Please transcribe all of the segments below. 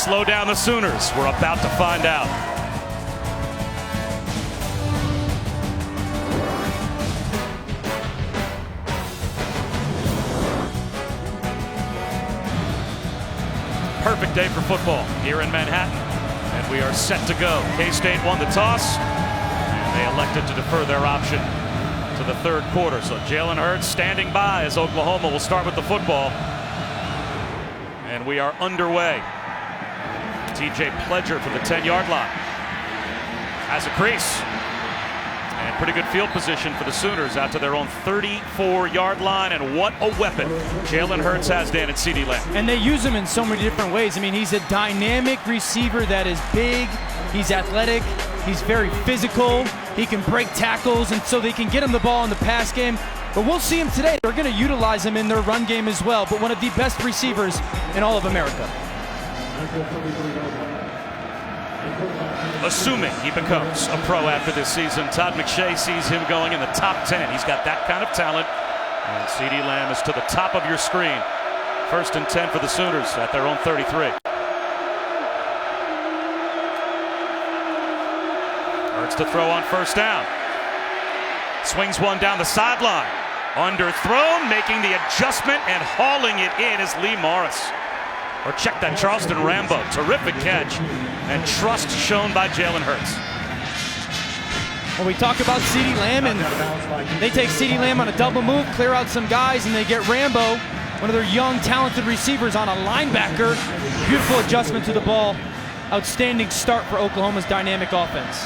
slow down the Sooners? We're about to find out. Perfect day for football here in Manhattan, and we are set to go. K-State won the toss, and they elected to defer their option to the third quarter. So Jalen Hurts standing by as Oklahoma will start with the football. And we are underway. TJ Pledger from the 10-yard line has a crease. And pretty good field position for the Sooners out to their own 34-yard line. And what a weapon Jalen Hurts has, Dan, at CeeDee Lamb. And they use him in so many different ways. I mean, he's a dynamic receiver that is big. He's athletic. He's very physical. He can break tackles, and so they can get him the ball in the pass game. But we'll see him today. They're going to utilize him in their run game as well. But one of the best receivers in all of America. Assuming he becomes a pro after this season, Todd McShay sees him going in the top 10. He's got that kind of talent. And CeeDee Lamb is to the top of your screen. 1st and 10 for the Sooners at their own 33. Hurts to throw on 1st down. Swings one down the sideline. Underthrown, making the adjustment and hauling it in is Lee Morris. Or check that, Charleston Rambo. Terrific catch and trust shown by Jalen Hurts. When we talk about CeeDee Lamb, and they take CeeDee Lamb on a double move, clear out some guys, and they get Rambo, one of their young, talented receivers, on a linebacker. Beautiful adjustment to the ball. Outstanding start for Oklahoma's dynamic offense.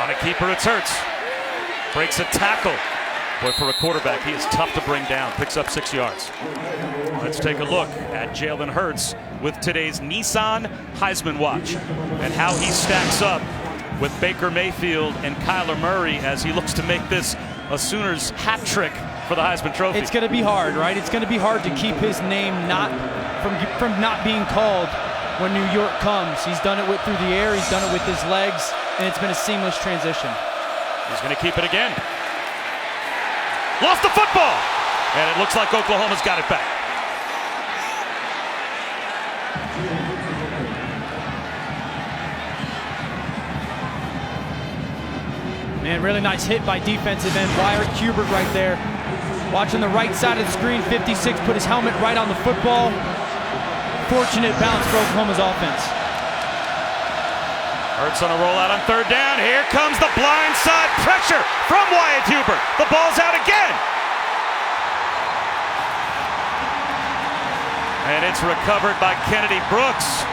On a keeper, it's Hurts. Breaks a tackle. Boy, for a quarterback, he is tough to bring down. Picks up 6 yards. Let's take a look at Jalen Hurts with today's Nissan Heisman Watch and how he stacks up with Baker Mayfield and Kyler Murray as he looks to make this a Sooners hat trick for the Heisman Trophy. It's going to be hard, right? It's going to be hard to keep his name from not being called when New York comes. He's done it through the air. He's done it with his legs, and it's been a seamless transition. He's going to keep it again. Lost the football, and it looks like Oklahoma's got it back. Man, really nice hit by defensive end Wyatt Hubert right there. Watching the right side of the screen, 56 put his helmet right on the football. Fortunate bounce for Oklahoma's offense. Hurts on a rollout on 3rd down. Here comes the blind side pressure from Wyatt Hubert. The ball's out again. And it's recovered by Kennedy Brooks.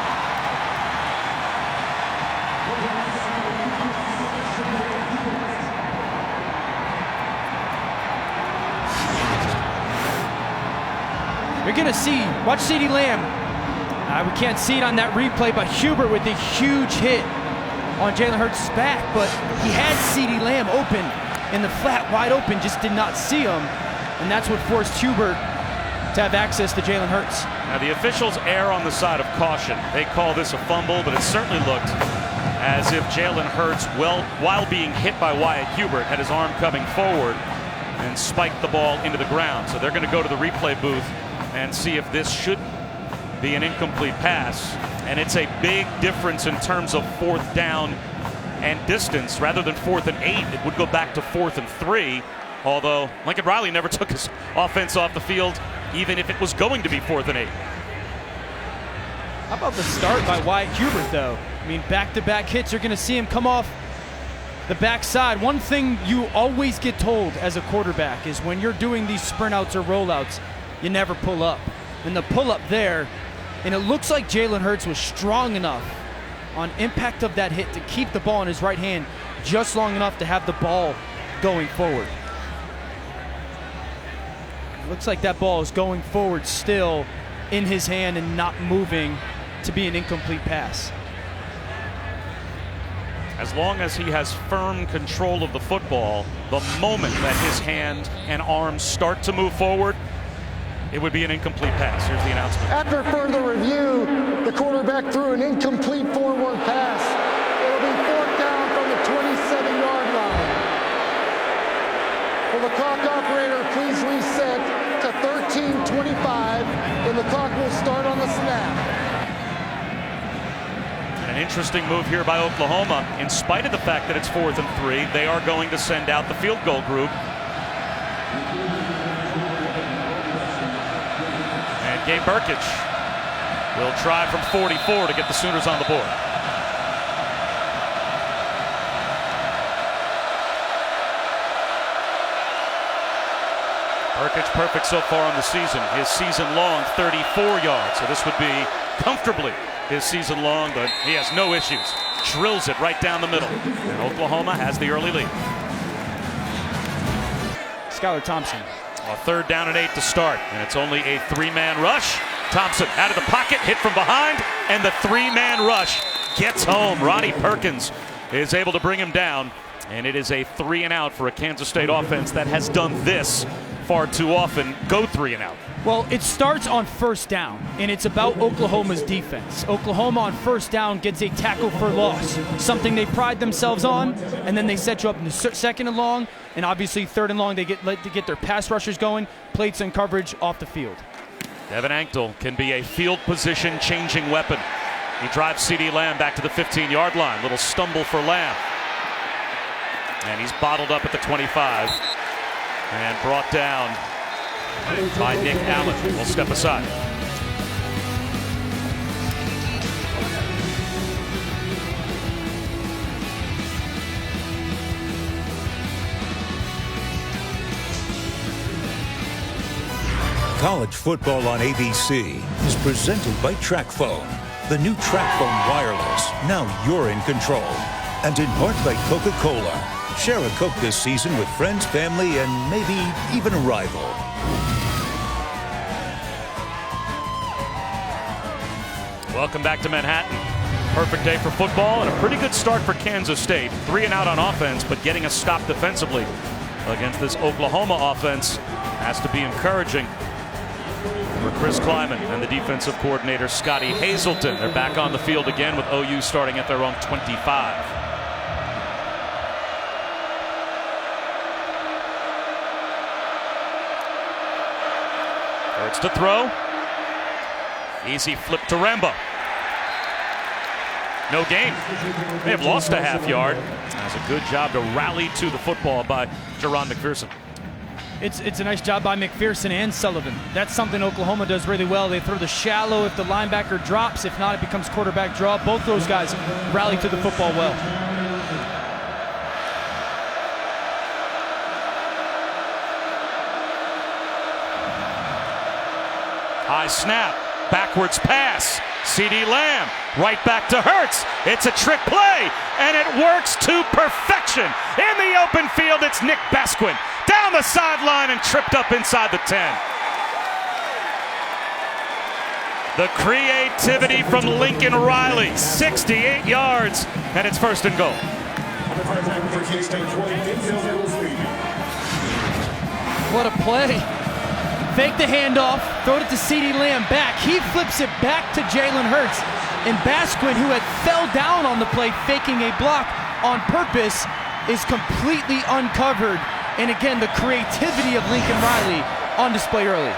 You're going to see, watch CeeDee Lamb. We can't see it on that replay, but Hubert with a huge hit on Jalen Hurts' back, but he had CeeDee Lamb open in the flat, wide open, just did not see him, and that's what forced Hubert to have access to Jalen Hurts. Now the officials err on the side of caution. They call this a fumble, but it certainly looked as if Jalen Hurts, while being hit by Wyatt Hubert, had his arm coming forward and spiked the ball into the ground. So they're going to go to the replay booth and see if this should be an incomplete pass. And it's a big difference in terms of 4th down and distance. Rather than 4th and 8, it would go back to 4th and 3. Although Lincoln Riley never took his offense off the field, even if it was going to be 4th and 8. How about the start by Wyatt Hubert, though? I mean, back-to-back hits. You're going to see him come off the backside. One thing you always get told as a quarterback is when you're doing these sprint outs or rollouts, you never pull up. And the pull up there, and it looks like Jalen Hurts was strong enough on impact of that hit to keep the ball in his right hand just long enough to have the ball going forward. It looks like that ball is going forward still in his hand and not moving to be an incomplete pass. As long as he has firm control of the football, the moment that his hand and arms start to move forward, it would be an incomplete pass. Here's the announcement. After further review, the quarterback threw an incomplete forward pass. It'll be 4th down from the 27-yard line. Will the clock operator please 25, and the clock will start on the snap. An interesting move here by Oklahoma. In spite of the fact that it's 4th and 3, they are going to send out the field goal group. And Gabe Burkich will try from 44 to get the Sooners on the board. Burkich perfect so far on the season. His season-long 34 yards. So this would be comfortably his season-long, but he has no issues. Drills it right down the middle. And Oklahoma has the early lead. Skylar Thompson. A 3rd down and 8 to start, and it's only a 3-man rush. Thompson out of the pocket, hit from behind, and the 3-man rush gets home. Ronnie Perkins is able to bring him down, and it is a 3-and-out for a Kansas State offense that has done this far too often, go 3-and-out. Well, it starts on 1st down, and it's about Oklahoma's defense. Oklahoma on 1st down gets a tackle for loss, something they pride themselves on, and then they set you up in the 2nd and long, and obviously 3rd and long, they get their pass rushers going, plates and coverage off the field. Devin Anctil can be a field position changing weapon. He drives C.D. Lamb back to the 15-yard line. Little stumble for Lamb. And he's bottled up at the 25 and brought down by Nick Allen. We'll step aside. College football on ABC is presented by TrackPhone. The new TrackPhone Wireless. Now you're in control. And in part by Coca-Cola. Share a Coke this season with friends, family, and maybe even a rival. Welcome back to Manhattan. Perfect day for football and a pretty good start for Kansas State. 3-and-out on offense, but getting a stop defensively against this Oklahoma offense has to be encouraging for Chris Kleiman and the defensive coordinator Scotty Hazelton. They're back on the field again with OU starting at their own 25. Hurts to throw. Easy flip to Remba. No gain. They have lost a half-yard. That's a good job to rally to the football by Jerron McPherson. It's a nice job by McPherson and Sullivan. That's something Oklahoma does really well. They throw the shallow if the linebacker drops. If not, it becomes quarterback draw. Both those guys rally to the football well. High snap, backwards pass. C.D. Lamb right back to Hurts. It's a trick play, and it works to perfection. In the open field, it's Nick Basquin down the sideline and tripped up inside the 10. The creativity from Lincoln Riley, 68 yards, and it's 1st and goal. What a play. Fake the handoff, throw it to C.D. Lamb back. He flips it back to Jalen Hurts. And Basquin, who had fell down on the play, faking a block on purpose, is completely uncovered. And again, the creativity of Lincoln Riley on display early.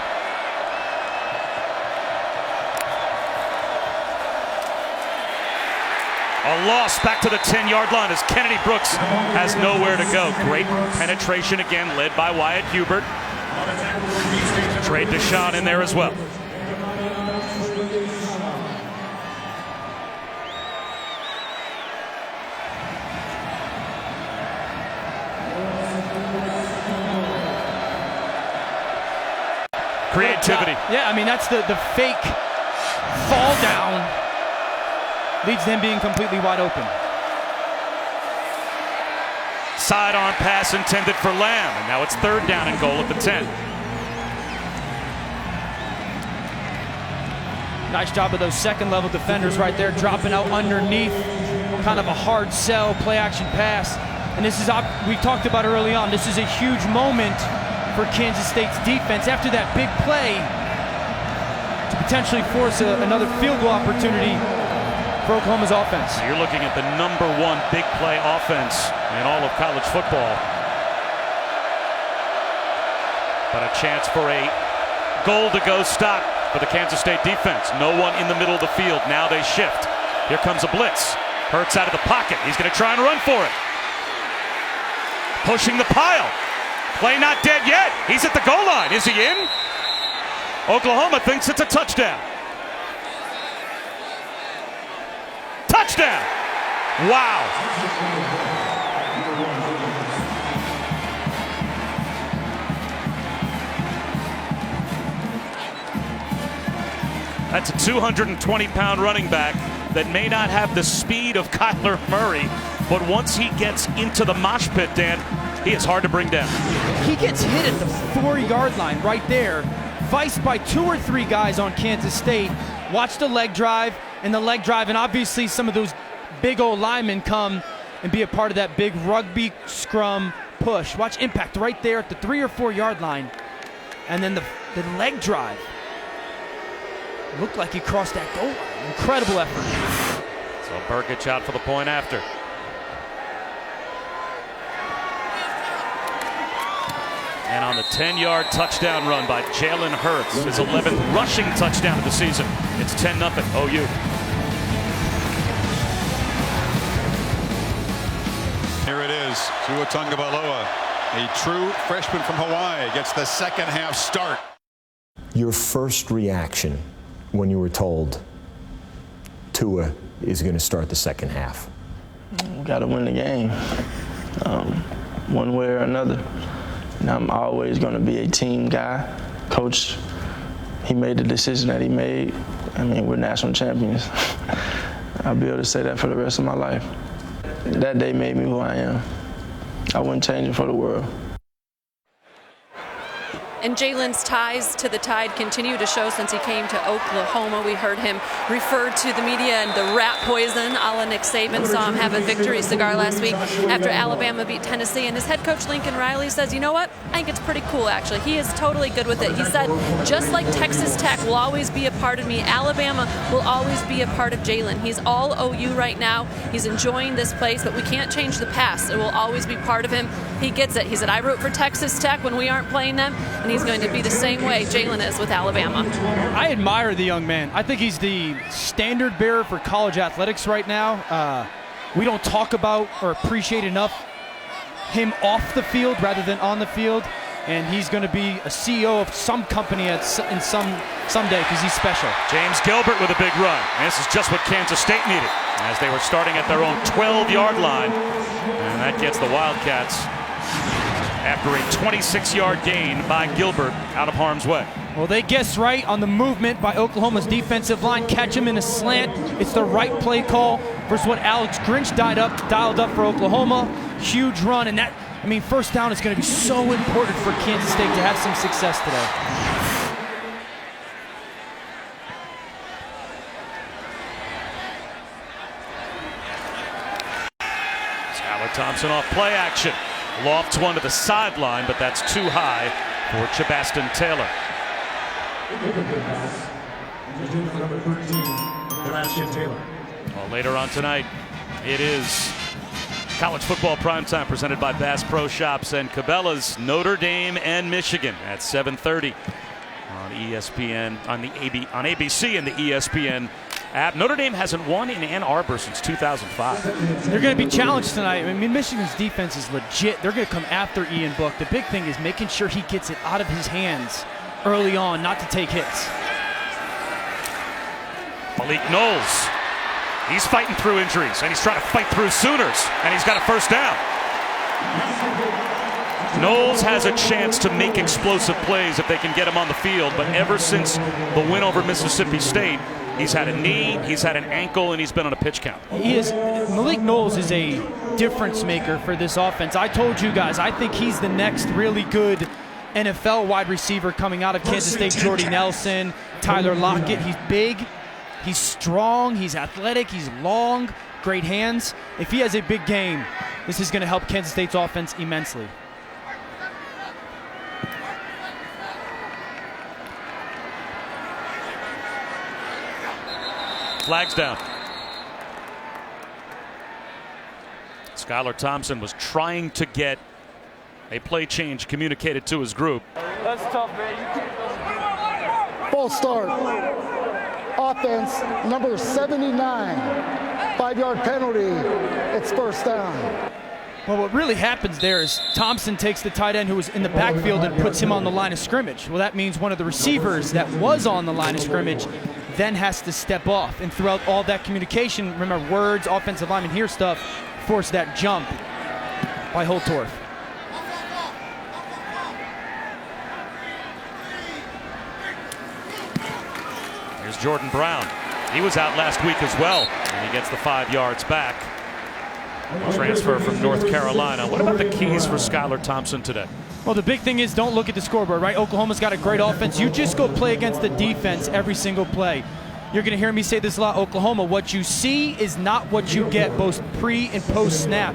A loss back to the 10-yard line as Kennedy Brooks has nowhere to go. Great penetration again, led by Wyatt Hubert. Trade Deshaun in there as well. Creativity. Yeah, I mean, that's the fake fall down. Leads to him being completely wide open. Sidearm pass intended for Lamb, and now it's 3rd down and goal at the 10. Nice job of those 2nd-level defenders right there, dropping out underneath. Kind of a hard sell, play-action pass. And this is, we talked about early on, this is a huge moment for Kansas State's defense after that big play to potentially force another field goal opportunity for Oklahoma's offense. So you're looking at the #1 big play offense in all of college football. But a chance for a goal-to-go stop for the Kansas State defense. No one in the middle of the field. Now they shift. Here comes a blitz. Hurts out of the pocket. He's going to try and run for it. Pushing the pile. Play not dead yet. He's at the goal line. Is he in? Oklahoma thinks it's a touchdown. Touchdown! Wow. That's a 220-pound running back that may not have the speed of Kyler Murray, but once he gets into the mosh pit, Dan, he is hard to bring down. He gets hit at the 4-yard line right there, viced by 2 or 3 guys on Kansas State. Watch the leg drive, and obviously some of those big old linemen come and be a part of that big rugby scrum push. Watch impact right there at the 3 or 4-yard line, and then the leg drive. Looked like he crossed that goal line. Incredible effort. So Burkich out for the point after. And on the 10-yard touchdown run by Jalen Hurts, his 11th rushing touchdown of the season. It's 10-0 OU. Here it is, Tua Tagovailoa, a true freshman from Hawaii, gets the second half start. Your first reaction when you were told Tua is going to start the second half? We got to win the game, one way or another. And I'm always going to be a team guy. Coach, he made the decision that he made. I mean, we're national champions. I'll be able to say that for the rest of my life. That day made me who I am. I wouldn't change it for the world. And Jalen's ties to the Tide continue to show since he came to Oklahoma. We heard him refer to the media and the rat poison a la Nick Saban. Saw him have a victory cigar last week after Alabama beat Tennessee. And his head coach, Lincoln Riley, says, you know what? I think it's pretty cool, actually. He is totally good with it. He said, just like Texas Tech will always be a part of me, Alabama will always be a part of Jalen. He's all OU right now. He's enjoying this place, but we can't change the past. It will always be part of him. He gets it. He said, I root for Texas Tech when we aren't playing them, and he's going to be the same way Jalen is with Alabama. I admire the young man. I think he's the standard bearer for college athletics right now. We don't talk about or appreciate enough him off the field rather than on the field, and he's going to be a CEO of some company someday because he's special. James Gilbert with a big run. And this is just what Kansas State needed as they were starting at their own 12-yard line, and that gets the Wildcats after a 26-yard gain by Gilbert out of harm's way. Well, they guessed right on the movement by Oklahoma's defensive line. Catch him in a slant. It's the right play call versus what Alex Grinch dialed up for Oklahoma. Huge run, and first down is going to be so important for Kansas State to have some success today. Skylar Thompson off play action. Lofts one to the sideline, but that's too high for Chabastin Taylor. Well, later on tonight, it is college football primetime presented by Bass Pro Shops and Cabela's. Notre Dame and Michigan at 7:30 on ESPN, on ABC and the ESPN app. Notre Dame hasn't won in Ann Arbor since 2005. They're going to be challenged tonight. Michigan's defense is legit. They're going to come after Ian Book. The big thing is making sure he gets it out of his hands early on, not to take hits. Malik Knowles, he's fighting through injuries, and he's trying to fight through Sooners, and he's got a first down. Knowles has a chance to make explosive plays if they can get him on the field, but ever since the win over Mississippi State, he's had a knee, he's had an ankle, and he's been on a pitch count. Malik Knowles is a difference maker for this offense. I told you guys, I think he's the next really good NFL wide receiver coming out of Kansas State. Jordy Nelson, Tyler Lockett. He's big, he's strong, he's athletic, he's long, great hands. If he has a big game, this is going to help Kansas State's offense immensely. Flags down. Skylar Thompson was trying to get a play change communicated to his group. That's tough, man. false start. Offense, number 79. 5-yard penalty. It's first down. Well, what really happens there is Thompson takes the tight end who was in the backfield and puts him on the line of scrimmage. Well, that means one of the receivers that was on the line of scrimmage then has to step off. And throughout all that communication, remember, words, offensive linemen hear stuff, force that jump by Holtorf. Here's Jordan Brown. He was out last week as well, and he gets the 5 yards back. Transfer from North Carolina. What about the keys for Skylar Thompson today? Well, the big thing is don't look at the scoreboard, right? Oklahoma's got a great offense. You just go play against the defense every single play. You're going to hear me say this a lot, Oklahoma. What you see is not what you get both pre and post snap.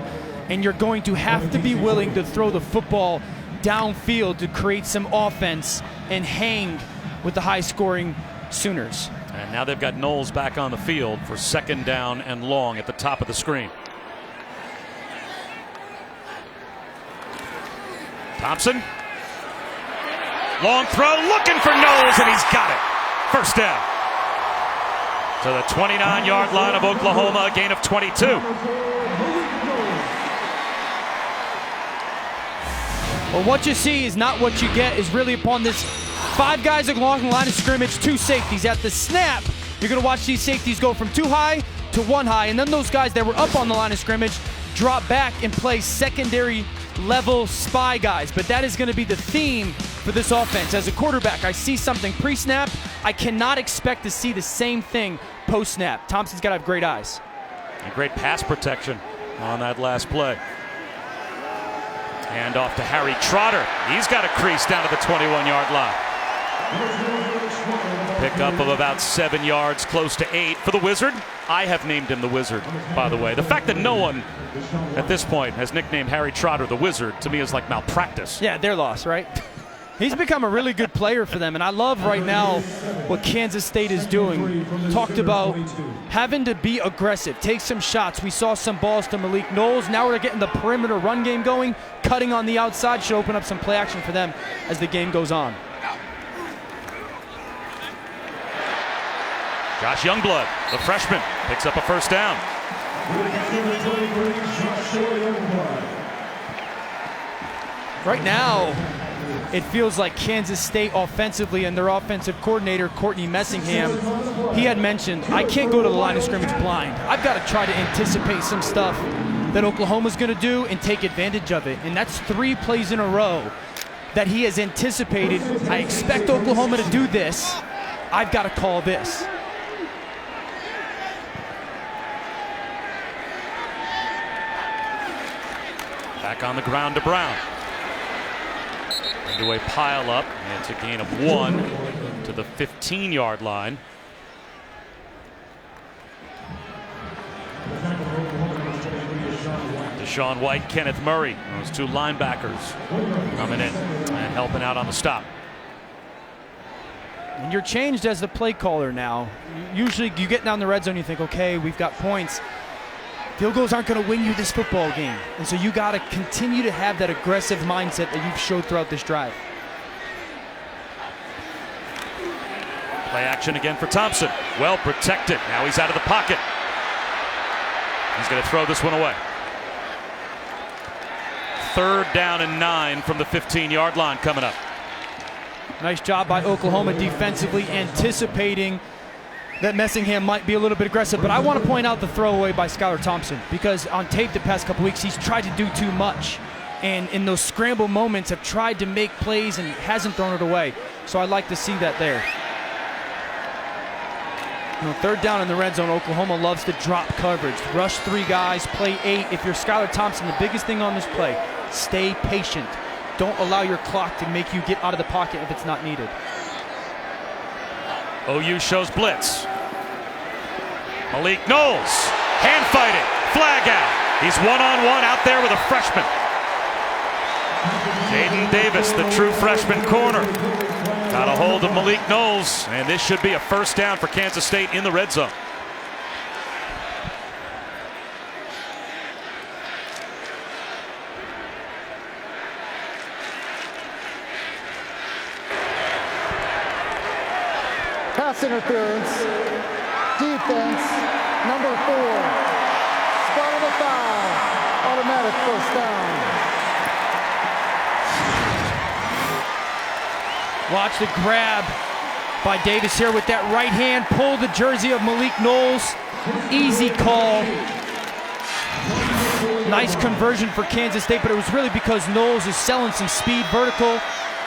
And you're going to have to be willing to throw the football downfield to create some offense and hang with the high-scoring Sooners. And now they've got Knowles back on the field for 2nd down and long at the top of the screen. Thompson. Long throw, looking for Knowles, and he's got it. First down. To the 29-yard line of Oklahoma, a gain of 22. Well, what you see is not what you get is really upon this 5 guys along the line of scrimmage, 2 safeties. At the snap, you're going to watch these safeties go from 2 high to 1 high, and then those guys that were up on the line of scrimmage drop back and play secondary level spy guys. But that is going to be the theme for this offense. As a quarterback, I see something pre-snap. I cannot expect to see the same thing post-snap. Thompson's got to have great eyes. And great pass protection on that last play. Hand off to Harry Trotter. He's got a crease down to the 21-yard line. Pickup of about 7 yards, close to 8 for the Wizard. I have named him the Wizard, by the way. The fact that no one at this point has nicknamed Harry Trotter the Wizard, to me, is like malpractice. Yeah, their loss, right? He's become a really good player for them, and I love right now what Kansas State is doing. Talked about having to be aggressive, take some shots. We saw some balls to Malik Knowles. Now we're getting the perimeter run game going. Cutting on the outside should open up some play action for them as the game goes on. Josh Youngblood, the freshman, picks up a first down. Right now, it feels like Kansas State offensively and their offensive coordinator, Courtney Messingham, he had mentioned, I can't go to the line of scrimmage blind. I've got to try to anticipate some stuff that Oklahoma's going to do and take advantage of it. And that's 3 plays in a row that he has anticipated. I expect Oklahoma to do this. I've got to call this. Back on the ground to Brown. Into a pile up, and it's a gain of 1 to the 15-yard line. Deshaun White, Kenneth Murray, those 2 linebackers coming in and helping out on the stop. And you're changed as the play caller now. Usually you get down the red zone, you think, okay, we've got points. Field goals aren't going to win you this football game. And so you got to continue to have that aggressive mindset that you've showed throughout this drive. Play action again for Thompson. Well protected. Now he's out of the pocket. He's going to throw this one away. 3rd down and 9 from the 15-yard line coming up. Nice job by Oklahoma defensively, anticipating that Messingham might be a little bit aggressive, but I want to point out the throwaway by Skylar Thompson, because on tape the past couple weeks he's tried to do too much, and in those scramble moments have tried to make plays and hasn't thrown it away. So I'd like to see that there. You know, 3rd down in the red zone, Oklahoma loves to drop coverage, rush 3 guys, play 8. If you're Skylar Thompson, the biggest thing on this play, stay patient. Don't allow your clock to make you get out of the pocket if it's not needed. OU shows blitz. Malik Knowles, hand fighting, flag out. He's one-on-one out there with a freshman. Jaden Davis, the true freshman corner. Got a hold of Malik Knowles, and this should be a first down for Kansas State in the red zone. Pass interference. Defense, number 4. Spotted a foul. Automatic first down. Watch the grab by Davis here with that right hand. Pull the jersey of Malik Knowles. Easy call. Nice conversion for Kansas State, but it was really because Knowles is selling some speed vertical,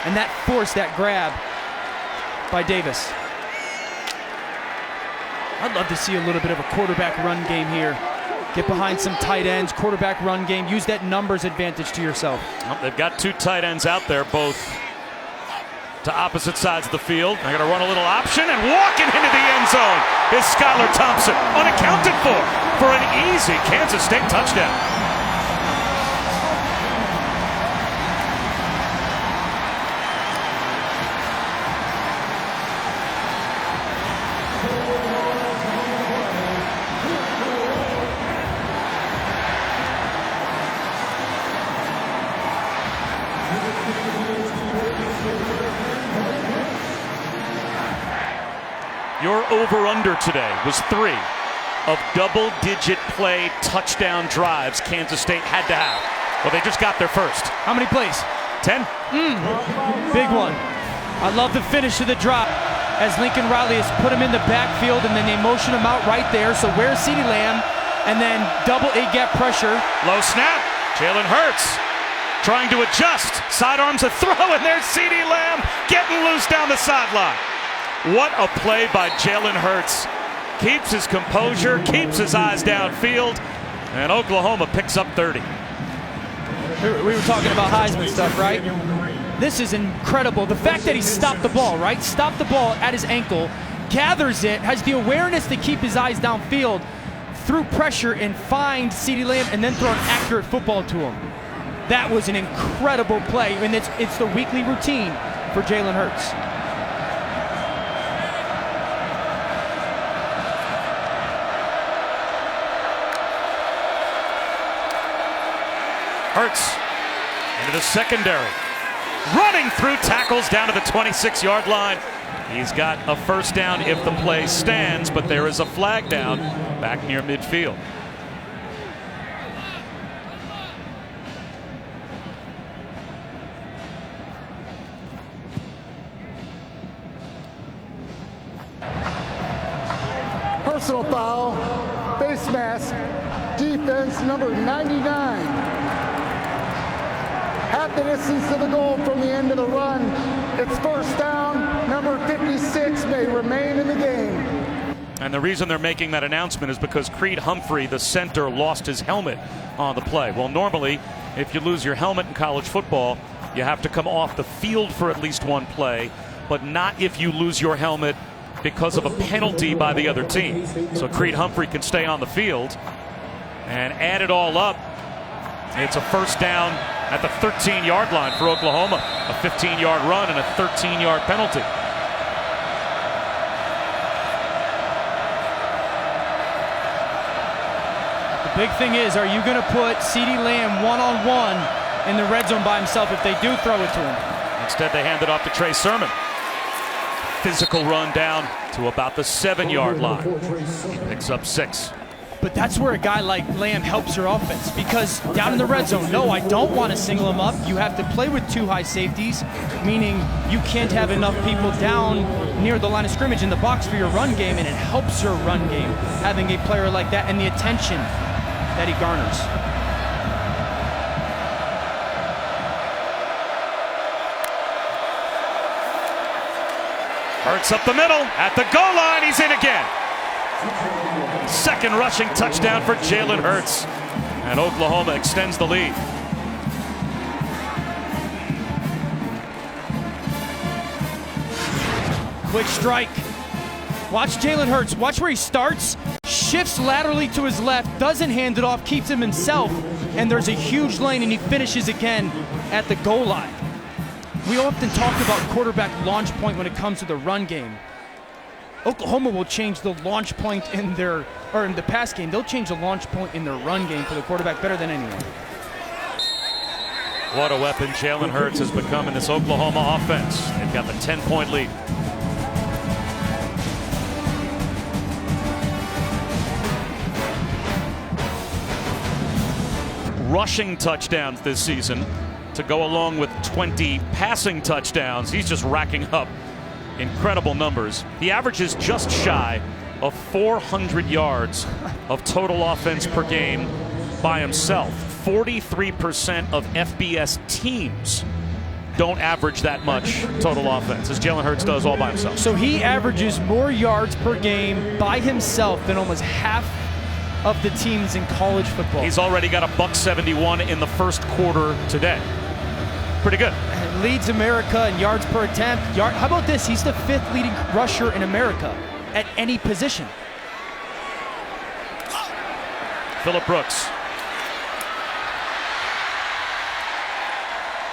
and that forced that grab by Davis. I'd love to see a little bit of a quarterback run game here. Get behind some tight ends, quarterback run game. Use that numbers advantage to yourself. Well, they've got 2 tight ends out there, both to opposite sides of the field. They're going to run a little option, and walking into the end zone is Skylar Thompson, unaccounted for an easy Kansas State touchdown. Your over-under today was 3 of double-digit play touchdown drives Kansas State had to have. Well, they just got their first. How many plays? 10. Big one. I love the finish of the drop as Lincoln Riley has put him in the backfield, and then they motion him out right there. So where's CeeDee Lamb? And then double A-gap pressure. Low snap. Jalen Hurts trying to adjust. Sidearms a throw, and there's CeeDee Lamb getting loose down the sideline. What a play by Jalen Hurts. Keeps his composure, keeps his eyes downfield, and Oklahoma picks up 30. We were talking about Heisman stuff, right? This is incredible. The fact that he stopped the ball, right? Stopped the ball at his ankle, gathers it, has the awareness to keep his eyes downfield, threw pressure and find CeeDee Lamb, and then throw an accurate football to him. That was an incredible play, and it's the weekly routine for Jalen Hurts. Hurts into the secondary. Running through tackles down to the 26-yard line. He's got a first down if the play stands, but there is a flag down back near midfield. Personal foul, face mask, defense number 99. Half the distance to the goal from the end of the run. It's first down. Number 56 may remain in the game. And the reason they're making that announcement is because Creed Humphrey, the center, lost his helmet on the play. Well, normally, if you lose your helmet in college football, you have to come off the field for at least one play, but not if you lose your helmet because of a penalty by the other team. So Creed Humphrey can stay on the field, and add it all up, it's a first down at the 13-yard line for Oklahoma. A 15-yard run and a 13-yard penalty. The big thing is, are you going to put CeeDee Lamb one-on-one in the red zone by himself if they do throw it to him? Instead, they hand it off to Trey Sermon. Physical run down to about the 7-yard line. He picks up 6. But that's where a guy like Lamb helps your offense, because down in the red zone, no, I don't want to single him up. You have to play with 2 high safeties, meaning you can't have enough people down near the line of scrimmage in the box for your run game, and it helps your run game, having a player like that and the attention that he garners. Hurts up the middle, at the goal line, he's in again. Second rushing touchdown for Jalen Hurts, and Oklahoma extends the lead. Quick strike. Watch Jalen Hurts. Watch where he starts, shifts laterally to his left, doesn't hand it off, keeps him himself, and there's a huge lane, and he finishes again at the goal line. We often talk about quarterback launch point when it comes to the run game. Oklahoma will change the launch point in their, or in the pass game, they'll change the launch point in their run game for the quarterback better than anyone. What a weapon Jalen Hurts has become in this Oklahoma offense. They've got the 10-point lead. rushing touchdowns this season to go along with 20 passing touchdowns. He's just racking up incredible numbers. He averages just shy of 400 yards of total offense per game by himself. 43% of FBS teams don't average that much total offense, as Jalen Hurts does all by himself. So he averages more yards per game by himself than almost half of the teams in college football. He's already got a $171 in the first quarter today. Pretty good. Leads America in yards per attempt. How about this? He's the 5th leading rusher in America at any position. Phillip Brooks.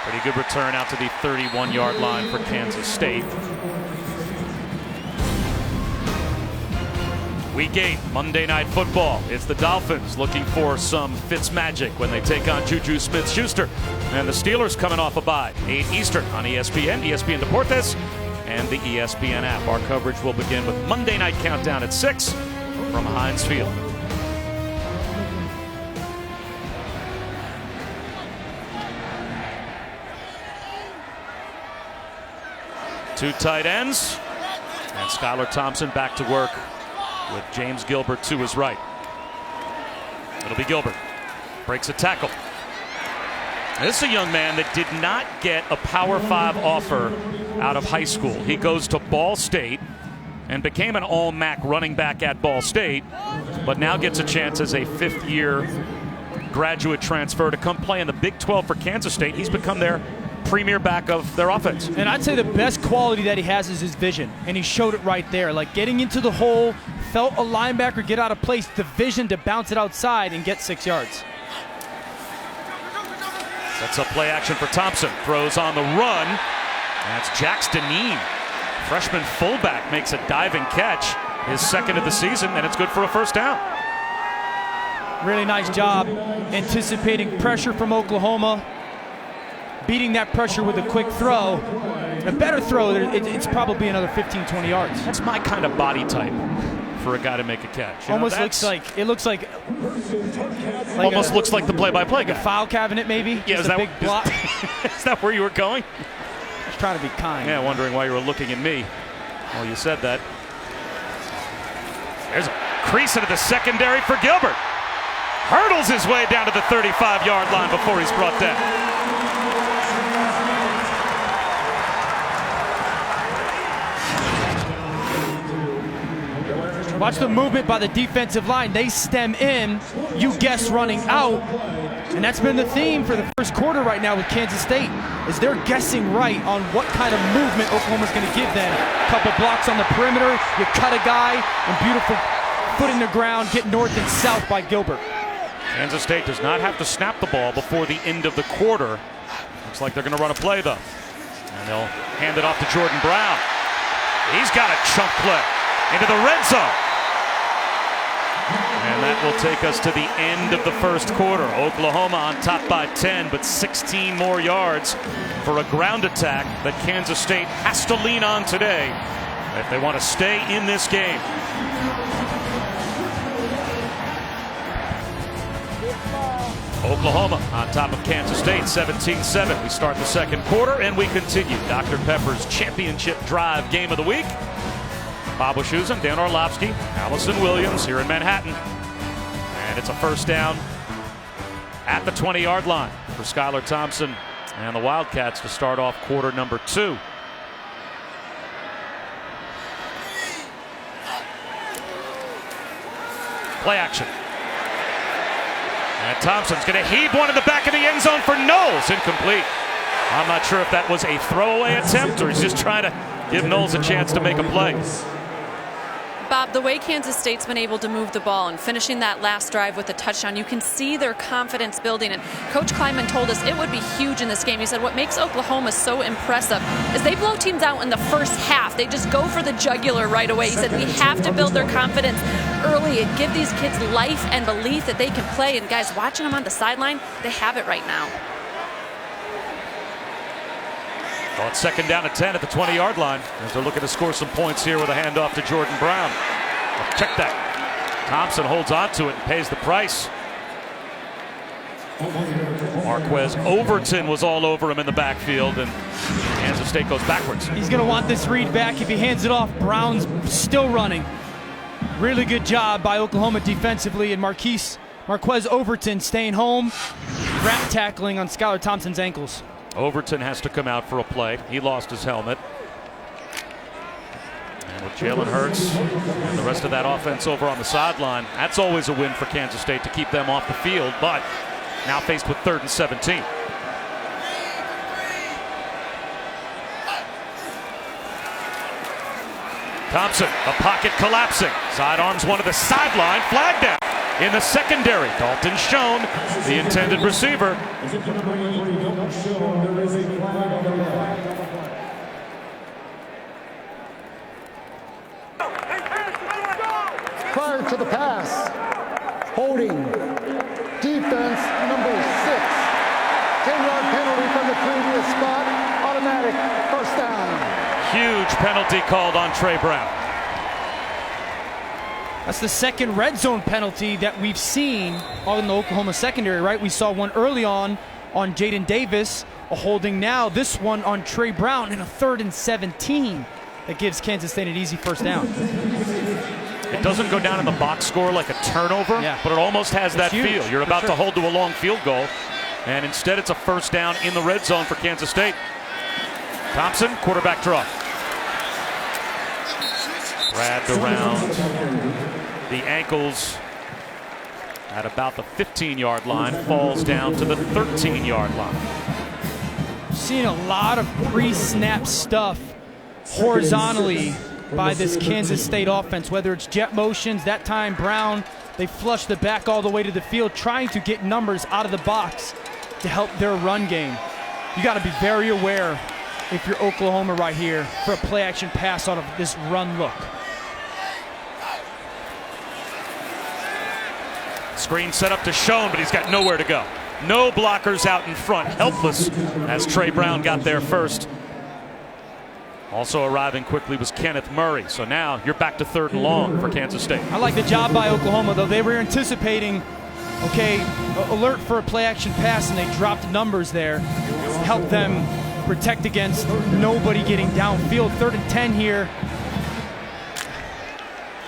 Pretty good return out to the 31-yard line for Kansas State. Week 8, Monday Night Football. It's the Dolphins looking for some Fitz magic when they take on Juju Smith-Schuster. And the Steelers coming off a bye. 8 Eastern on ESPN, ESPN Deportes, and the ESPN app. Our coverage will begin with Monday Night Countdown at 6 from Heinz Field. Two tight ends, and Skylar Thompson back to work with James Gilbert to his right. It'll be Gilbert. Breaks a tackle. This is a young man that did not get a Power 5 offer out of high school. He goes to Ball State and became an all-MAC running back at Ball State, but now gets a chance as a 5th-year graduate transfer to come play in the Big 12 for Kansas State. He's become their premier back of their offense. And I'd say the best quality that he has is his vision, and he showed it right there. Like getting into the hole, felt a linebacker get out of place, the vision to bounce it outside and get 6 yards. Sets up play action for Thompson. Throws on the run. That's Jax Deneen. Freshman fullback makes a diving catch. His 2nd of the season, and it's good for a first down. Really nice job anticipating pressure from Oklahoma. Beating that pressure with a quick throw. A better throw, it's probably another 15, 20 yards. That's my kind of body type for a guy to make a catch. Almost looks like almost looks like the play-by-play guy. File cabinet, maybe. Yeah, is that a big block? Is that where you were going? Just trying to be kind. Yeah, wondering why you were looking at me. Well, you said that. There's a crease into the secondary for Gilbert. Hurdles his way down to the 35-yard line before he's brought down. Watch the movement by the defensive line. They stem in, you guess running out. And that's been the theme for the first quarter right now with Kansas State, is they're guessing right on what kind of movement Oklahoma's going to give them. Couple blocks on the perimeter, you cut a guy, and beautiful foot in the ground, get north and south by Gilbert. Kansas State does not have to snap the ball before the end of the quarter. Looks like they're going to run a play, though. And they'll hand it off to Jordan Brown. He's got a chunk play into the red zone. And that will take us to the end of the first quarter. Oklahoma on top by 10, but 16 more yards for a ground attack that Kansas State has to lean on today if they want to stay in this game. Oklahoma on top of Kansas State, 17-7. We start the second quarter and we continue. Dr. Pepper's championship drive game of the week. Bob Wischusen, Dan Orlovsky, Allison Williams here in Manhattan. And it's a first down at the 20-yard line for Skylar Thompson and the Wildcats to start off quarter number 2. Play action. And Thompson's going to heave one in the back of the end zone for Knowles. Incomplete. I'm not sure if that was a throwaway attempt or he's just trying to give Knowles a chance to make a play. Bob, the way Kansas State's been able to move the ball and finishing that last drive with a touchdown, you can see their confidence building. And Coach Kleinman told us it would be huge in this game. He said what makes Oklahoma so impressive is they blow teams out in the first half. They just go for the jugular right away. He said we have to build their confidence early and give these kids life and belief that they can play. And guys, watching them on the sideline, they have it right now. Well, it's second down at 10 at the 20-yard line as they're looking to score some points here with a handoff to Jordan Brown. Check that. Thompson holds on to it and pays the price. Marquez Overton was all over him in the backfield, and Kansas State goes backwards. He's going to want this read back. If he hands it off, Brown's still running. Really good job by Oklahoma defensively, and Marquez Overton staying home, wrap tackling on Skylar Thompson's ankles. Overton has to come out for a play. He lost his helmet. And with Jalen Hurts and the rest of that offense over on the sideline, that's always a win for Kansas State to keep them off the field, but now faced with 3rd and 17. Thompson, the pocket collapsing. Sidearms one to the sideline, flag down. In the secondary, Dalton Schoen, the intended receiver. Prior to the pass, holding, defense number 6. 10-yard penalty from the previous spot, automatic first down. Huge penalty called on Trey Brown. That's the second red zone penalty that we've seen on the Oklahoma secondary, right? We saw one early on Jaden Davis, a holding now. This one on Trey Brown in a 3rd and 17 that gives Kansas State an easy first down. It doesn't go down in the box score like a turnover, but it almost has that feel. You're about to hold to a long field goal, and instead it's a first down in the red zone for Kansas State. Thompson, quarterback draw. Grabbed around the ankles at about the 15-yard line, falls down to the 13-yard line. Seeing a lot of pre-snap stuff horizontally by this Kansas State offense, whether it's jet motions. That time Brown, they flushed the back all the way to the field, trying to get numbers out of the box to help their run game. You got to be very aware if you're Oklahoma right here for a play action pass out of this run look. Screen set up to Schoen, but he's got nowhere to go. No blockers out in front, helpless as Trey Brown got there first. Also arriving quickly was Kenneth Murray. So now you're back to 3rd and long for Kansas State. I like the job by Oklahoma, though. They were anticipating, alert for a play action pass, and they dropped numbers there. Helped them protect against nobody getting downfield. 3rd and 10 here.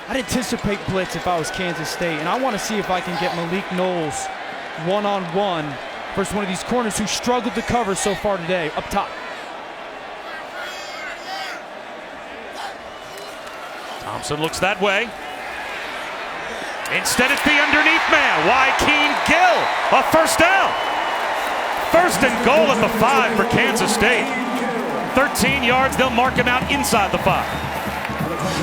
I'd anticipate blitz if I was Kansas State, and I want to see if I can get Malik Knowles one-on-one versus one of these corners who struggled to cover so far today up top. Thompson looks that way. Instead it's the underneath man, Joaquin Gill, a first down. 1st and goal at the 5 for Kansas State. 13 yards, they'll mark him out inside the 5.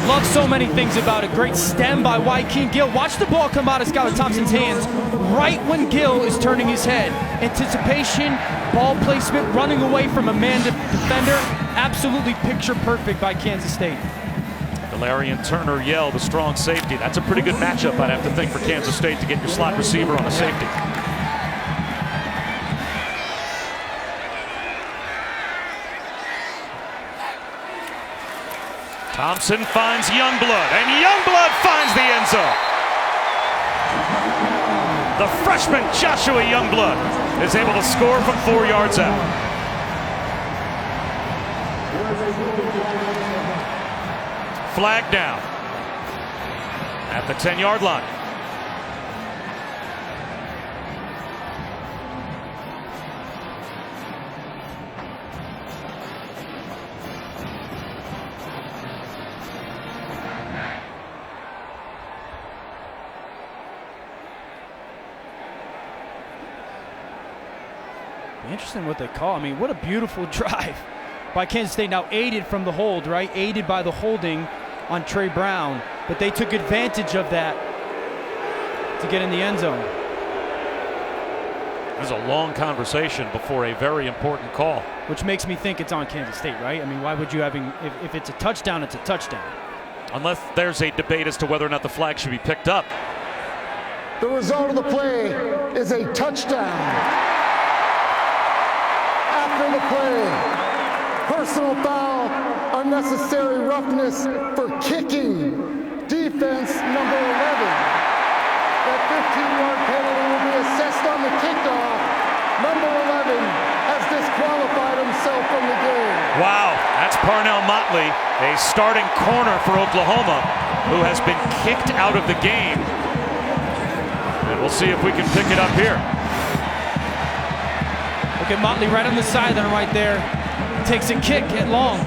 Love so many things about it. Great stem by Joaquin Gill. Watch the ball come out of Skylar Thompson's hands right when Gill is turning his head. Anticipation, ball placement, running away from a man defender. Absolutely picture perfect by Kansas State. Delarian Turner Yell, the strong safety. That's a pretty good matchup, I'd have to think, for Kansas State to get your slot receiver on a safety. Thompson finds Youngblood, and Youngblood finds the end zone. The freshman Joshua Youngblood is able to score from 4 yards out. Flag down at the 10-yard line. Interesting what they call. I mean, what a beautiful drive by Kansas State. Now aided from the hold, right? Aided by the holding on Trey Brown. But they took advantage of that to get in the end zone. There's a long conversation before a very important call. Which makes me think it's on Kansas State, right? I mean, why would you having, if it's a touchdown, it's a touchdown. Unless there's a debate as to whether or not the flag should be picked up. The result of the play is a touchdown. After the play, personal foul, unnecessary roughness for kicking, defense number 11. That 15-yard penalty will be assessed on the kickoff. Wow, that's Parnell Motley, a starting corner for Oklahoma, who has been kicked out of the game. And we'll see if we can pick it up here. Look at Motley right on the sideline right there. Takes a kick at long.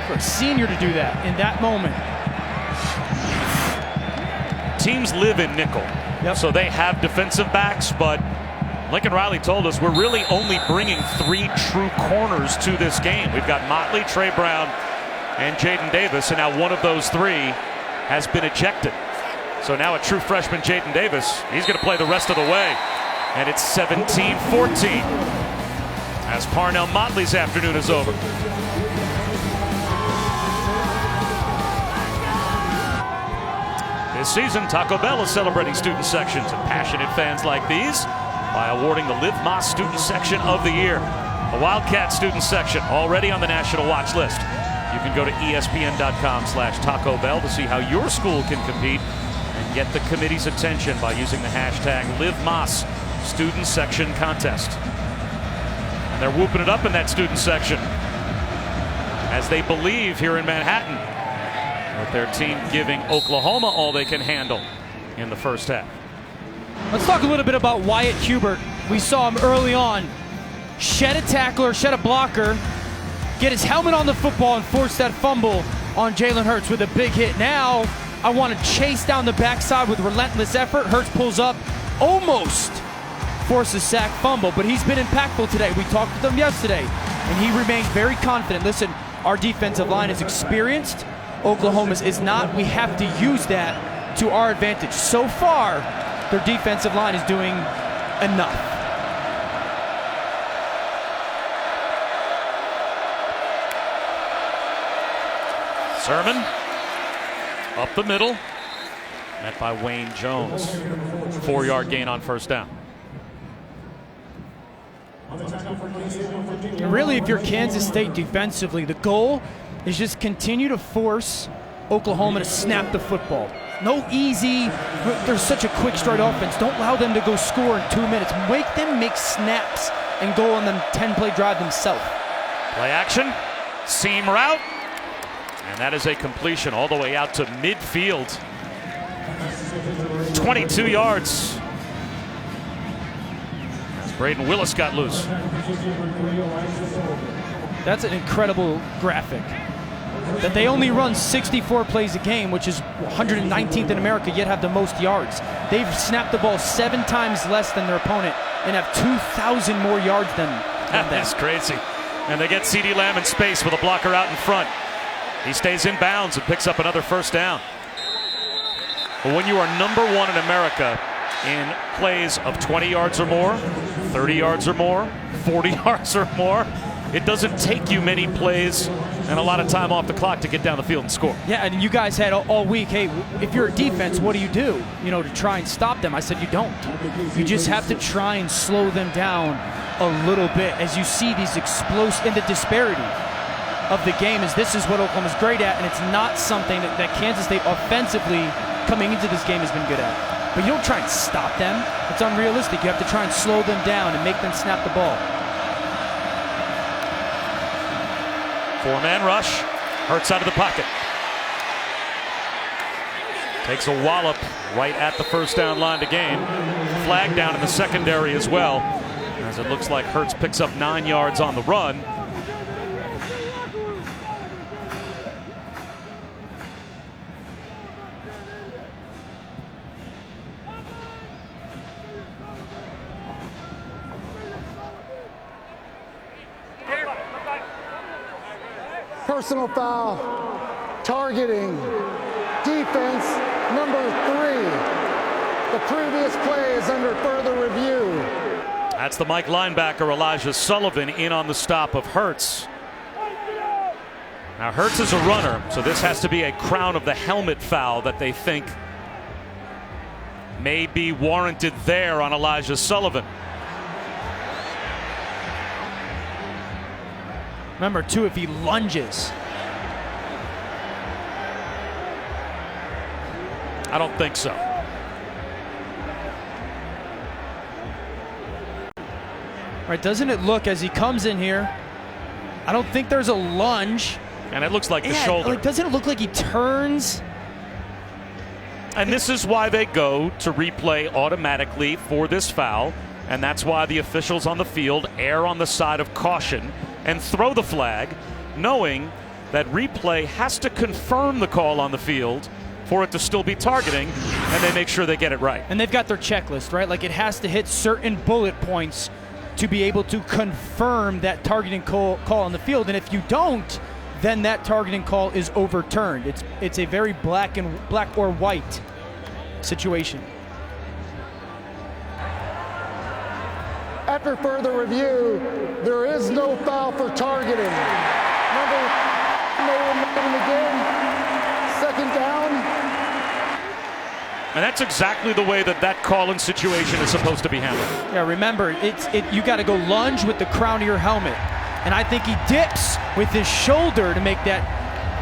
For a senior to do that in that moment. Teams live in nickel, so they have defensive backs, but Lincoln Riley told us we're really only bringing 3 true corners to this game. We've got Motley, Trey Brown, and Jaden Davis, and now one of those 3 has been ejected. So now a true freshman, Jaden Davis, he's going to play the rest of the way. And it's 17-14 as Parnell Motley's afternoon is over. This season, Taco Bell is celebrating student sections and passionate fans like these by awarding the Liv Moss Student Section of the Year. The Wildcat Student Section already on the national watch list. You can go to ESPN.com/Taco Bell to see how your school can compete and get the committee's attention by using the hashtag Liv Moss Student Section Contest. And they're whooping it up in that student section as they believe here in Manhattan, with their team giving Oklahoma all they can handle in the first half. Let's talk a little bit about Wyatt Hubert. We saw him early on shed a tackler, shed a blocker, get his helmet on the football and force that fumble on Jalen Hurts with a big hit. Now I want to chase down the backside with relentless effort. Hurts pulls up, almost forces sack, fumble, but he's been impactful today. We talked with him yesterday and he remained very confident. Listen, our defensive line is experienced. Oklahoma's is not. We have to use that to our advantage. So far, their defensive line is doing enough. Sermon up the middle, met by Wayne Jones. 4-yard gain on first down. Really, if you're Kansas State defensively, the goal is just continue to force Oklahoma to snap the football. No easy, there's such a quick stride offense. Don't allow them to go score in 2 minutes. Make them make snaps and go on them 10-play drive themselves. Play action, seam route, and that is a completion all the way out to midfield. 22 yards. As Braden Willis got loose. That's an incredible graphic. That they only run 64 plays a game, which is 119th in America, yet have the most yards. They've snapped the ball 7 times less than their opponent and have 2,000 more yards than them. That's crazy. And they get CeeDee Lamb in space with a blocker out in front. He stays in bounds and picks up another first down. But when you are number 1 in America in plays of 20 yards or more, 30 yards or more, 40 yards or more, it doesn't take you many plays and a lot of time off the clock to get down the field and score. Yeah, and you guys had all week, hey, if you're a defense, what do you do? You know, to try and stop them. I said you don't. You just have to try and slow them down a little bit as you see these explosive, and the disparity of the game is this is what Oklahoma's great at, and it's not something that Kansas State offensively coming into this game has been good at. But you don't try and stop them. It's unrealistic. You have to try and slow them down and make them snap the ball. 4-man rush. Hurts out of the pocket. Takes a wallop right at the first down line to gain. Flag down in the secondary as well, as it looks like Hurts picks up 9 yards on the run. Personal foul, targeting, defense number 3. The previous play is under further review. That's the Mike linebacker Elijah Sullivan in on the stop of Hurts. Now Hurts is a runner, so this has to be a crown of the helmet foul that they think may be warranted there on Elijah Sullivan. Remember, too, if he lunges. I don't think so. Right, doesn't it look as he comes in here? I don't think there's a lunge. And it looks like the shoulder. Like, doesn't it look like he turns? And this is why they go to replay automatically for this foul. And that's why the officials on the field err on the side of caution and throw the flag, knowing that replay has to confirm the call on the field for it to still be targeting, and they make sure they get it right. And they've got their checklist, right? Like, it has to hit certain bullet points to be able to confirm that targeting call on the field. And if you don't, then that targeting call is overturned. It's a very black or white situation. After further review, there is no foul for targeting. Number again, second down. And that's exactly the way that call-in situation is supposed to be handled. Yeah, remember, you got to go lunge with the crown of your helmet. And I think he dips with his shoulder to make that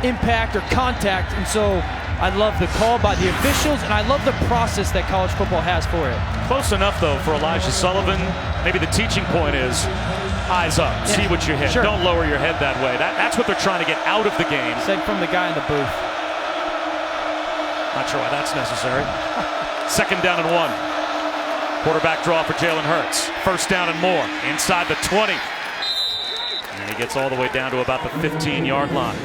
impact or contact. And so I love the call by the officials, and I love the process that college football has for it. Close enough, though, for Elijah Sullivan. Maybe the teaching point is eyes up, see what you hit. Sure. Don't lower your head that way. That's what they're trying to get out of the game. Said from the guy in the booth. Not sure why that's necessary. Second down and 1. Quarterback draw for Jalen Hurts. First down and more. Inside the 20. And he gets all the way down to about the 15-yard line.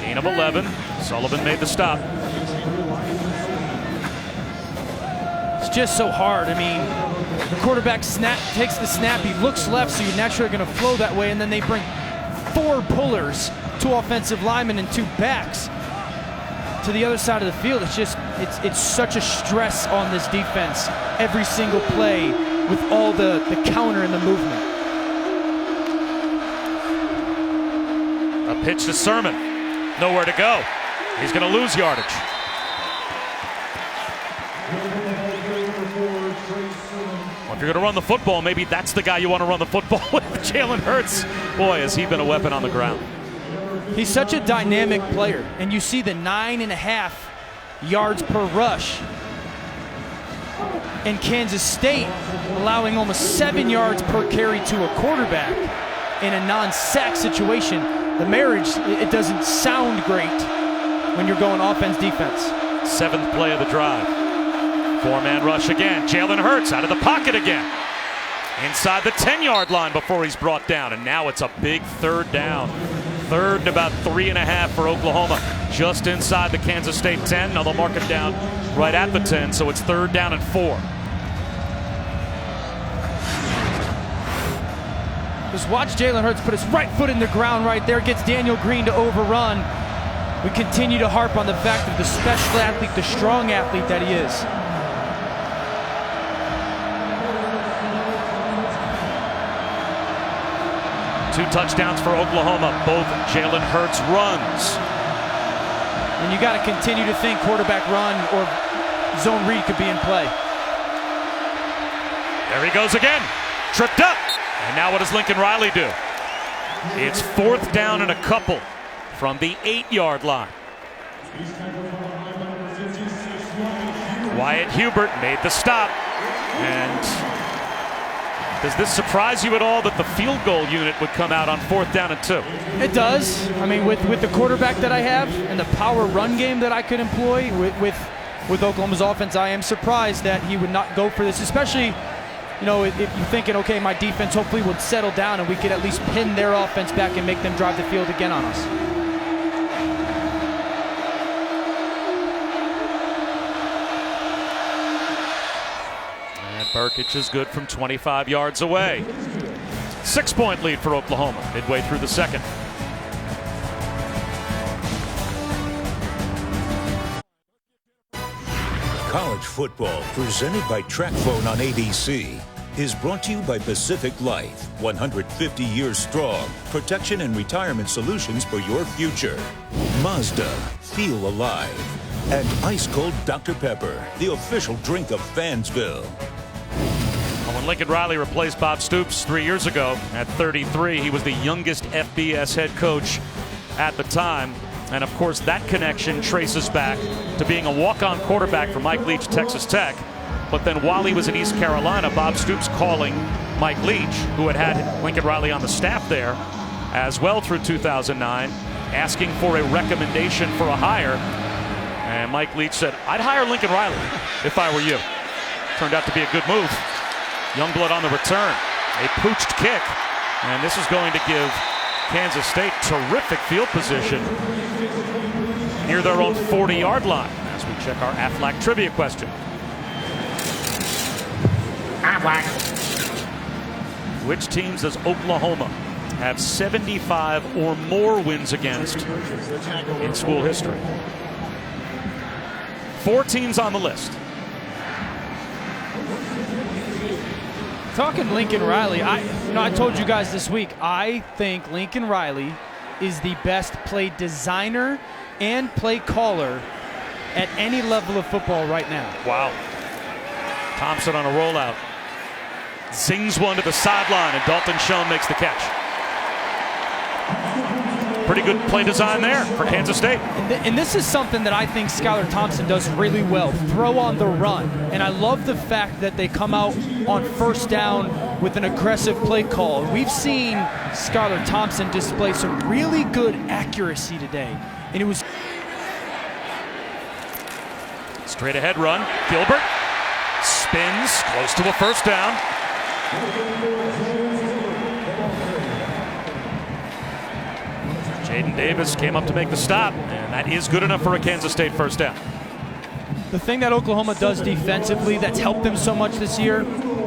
Gain of 11. Sullivan made the stop. It's just so hard. I mean, the quarterback takes the snap, he looks left, so you're naturally going to flow that way, and then they bring 4 pullers, 2 offensive linemen and 2 backs to the other side of the field. It's such a stress on this defense every single play with all the counter and the movement. A pitch to Sermon. Nowhere to go. He's going to lose yardage. Well, if you're going to run the football, maybe that's the guy you want to run the football with. Jalen Hurts. Boy, has he been a weapon on the ground. He's such a dynamic player, and you see the 9.5 yards per rush. And Kansas State allowing almost 7 yards per carry to a quarterback in a non-sack situation. The marriage, it doesn't sound great when you're going offense-defense. 7th play of the drive. 4-man rush again. Jalen Hurts out of the pocket again. Inside the 10-yard line before he's brought down. And now it's a big third down. Third and about 3.5 for Oklahoma. Just inside the Kansas State 10. Now they'll mark it down right at the 10, so it's 3rd down and 4. Just watch Jalen Hurts put his right foot in the ground right there, gets Daniel Green to overrun. We continue to harp on the fact of the special athlete, the strong athlete that he is. Two touchdowns for Oklahoma, both Jalen Hurts runs. And you got to continue to think quarterback run or zone read could be in play. There he goes again, tripped up. And now what does Lincoln Riley do? It's 4th down and a couple from the 8-yard line. Wyatt Hubert made the stop. And does this surprise you at all that the field goal unit would come out on 4th down and 2? It does. I mean, with the quarterback that I have and the power run game that I could employ with Oklahoma's offense, I am surprised that he would not go for this, especially, you know, if you're thinking, okay, my defense hopefully would settle down and we could at least pin their offense back and make them drive the field again on us. And Burkich is good from 25 yards away. 6-point lead for Oklahoma midway through the second. College football, presented by TrackPhone on ABC, is brought to you by Pacific Life, 150 years strong, protection and retirement solutions for your future. Mazda, feel alive. And ice-cold Dr. Pepper, the official drink of Fansville. When Lincoln Riley replaced Bob Stoops 3 years ago at 33, he was the youngest FBS head coach at the time. And of course, that connection traces back to being a walk-on quarterback for Mike Leach, Texas Tech. But then while he was in East Carolina, Bob Stoops calling Mike Leach, who had Lincoln Riley on the staff there as well through 2009, asking for a recommendation for a hire. And Mike Leach said, I'd hire Lincoln Riley if I were you. Turned out to be a good move. Youngblood on the return. A pooched kick. And this is going to give Kansas State terrific field position near their own 40-yard line as we check our Aflac trivia question. Aflac. Which teams does Oklahoma have 75 or more wins against in school history? 4 teams on the list. Talking Lincoln Riley, I told you guys this week, I think Lincoln Riley is the best play designer and play caller at any level of football right now. Wow. Thompson on a rollout. Zings one to the sideline, and Dalton Schoen makes the catch. Pretty good play design there for Kansas State. And this is something that I think Skylar Thompson does really well, throw on the run. And I love the fact that they come out on first down with an aggressive play call. We've seen Skylar Thompson display some really good accuracy today. And it was straight ahead run. Gilbert spins close to a first down. Jaden Davis came up to make the stop, and that is good enough for a Kansas State first down. The thing that Oklahoma does defensively that's helped them so much this year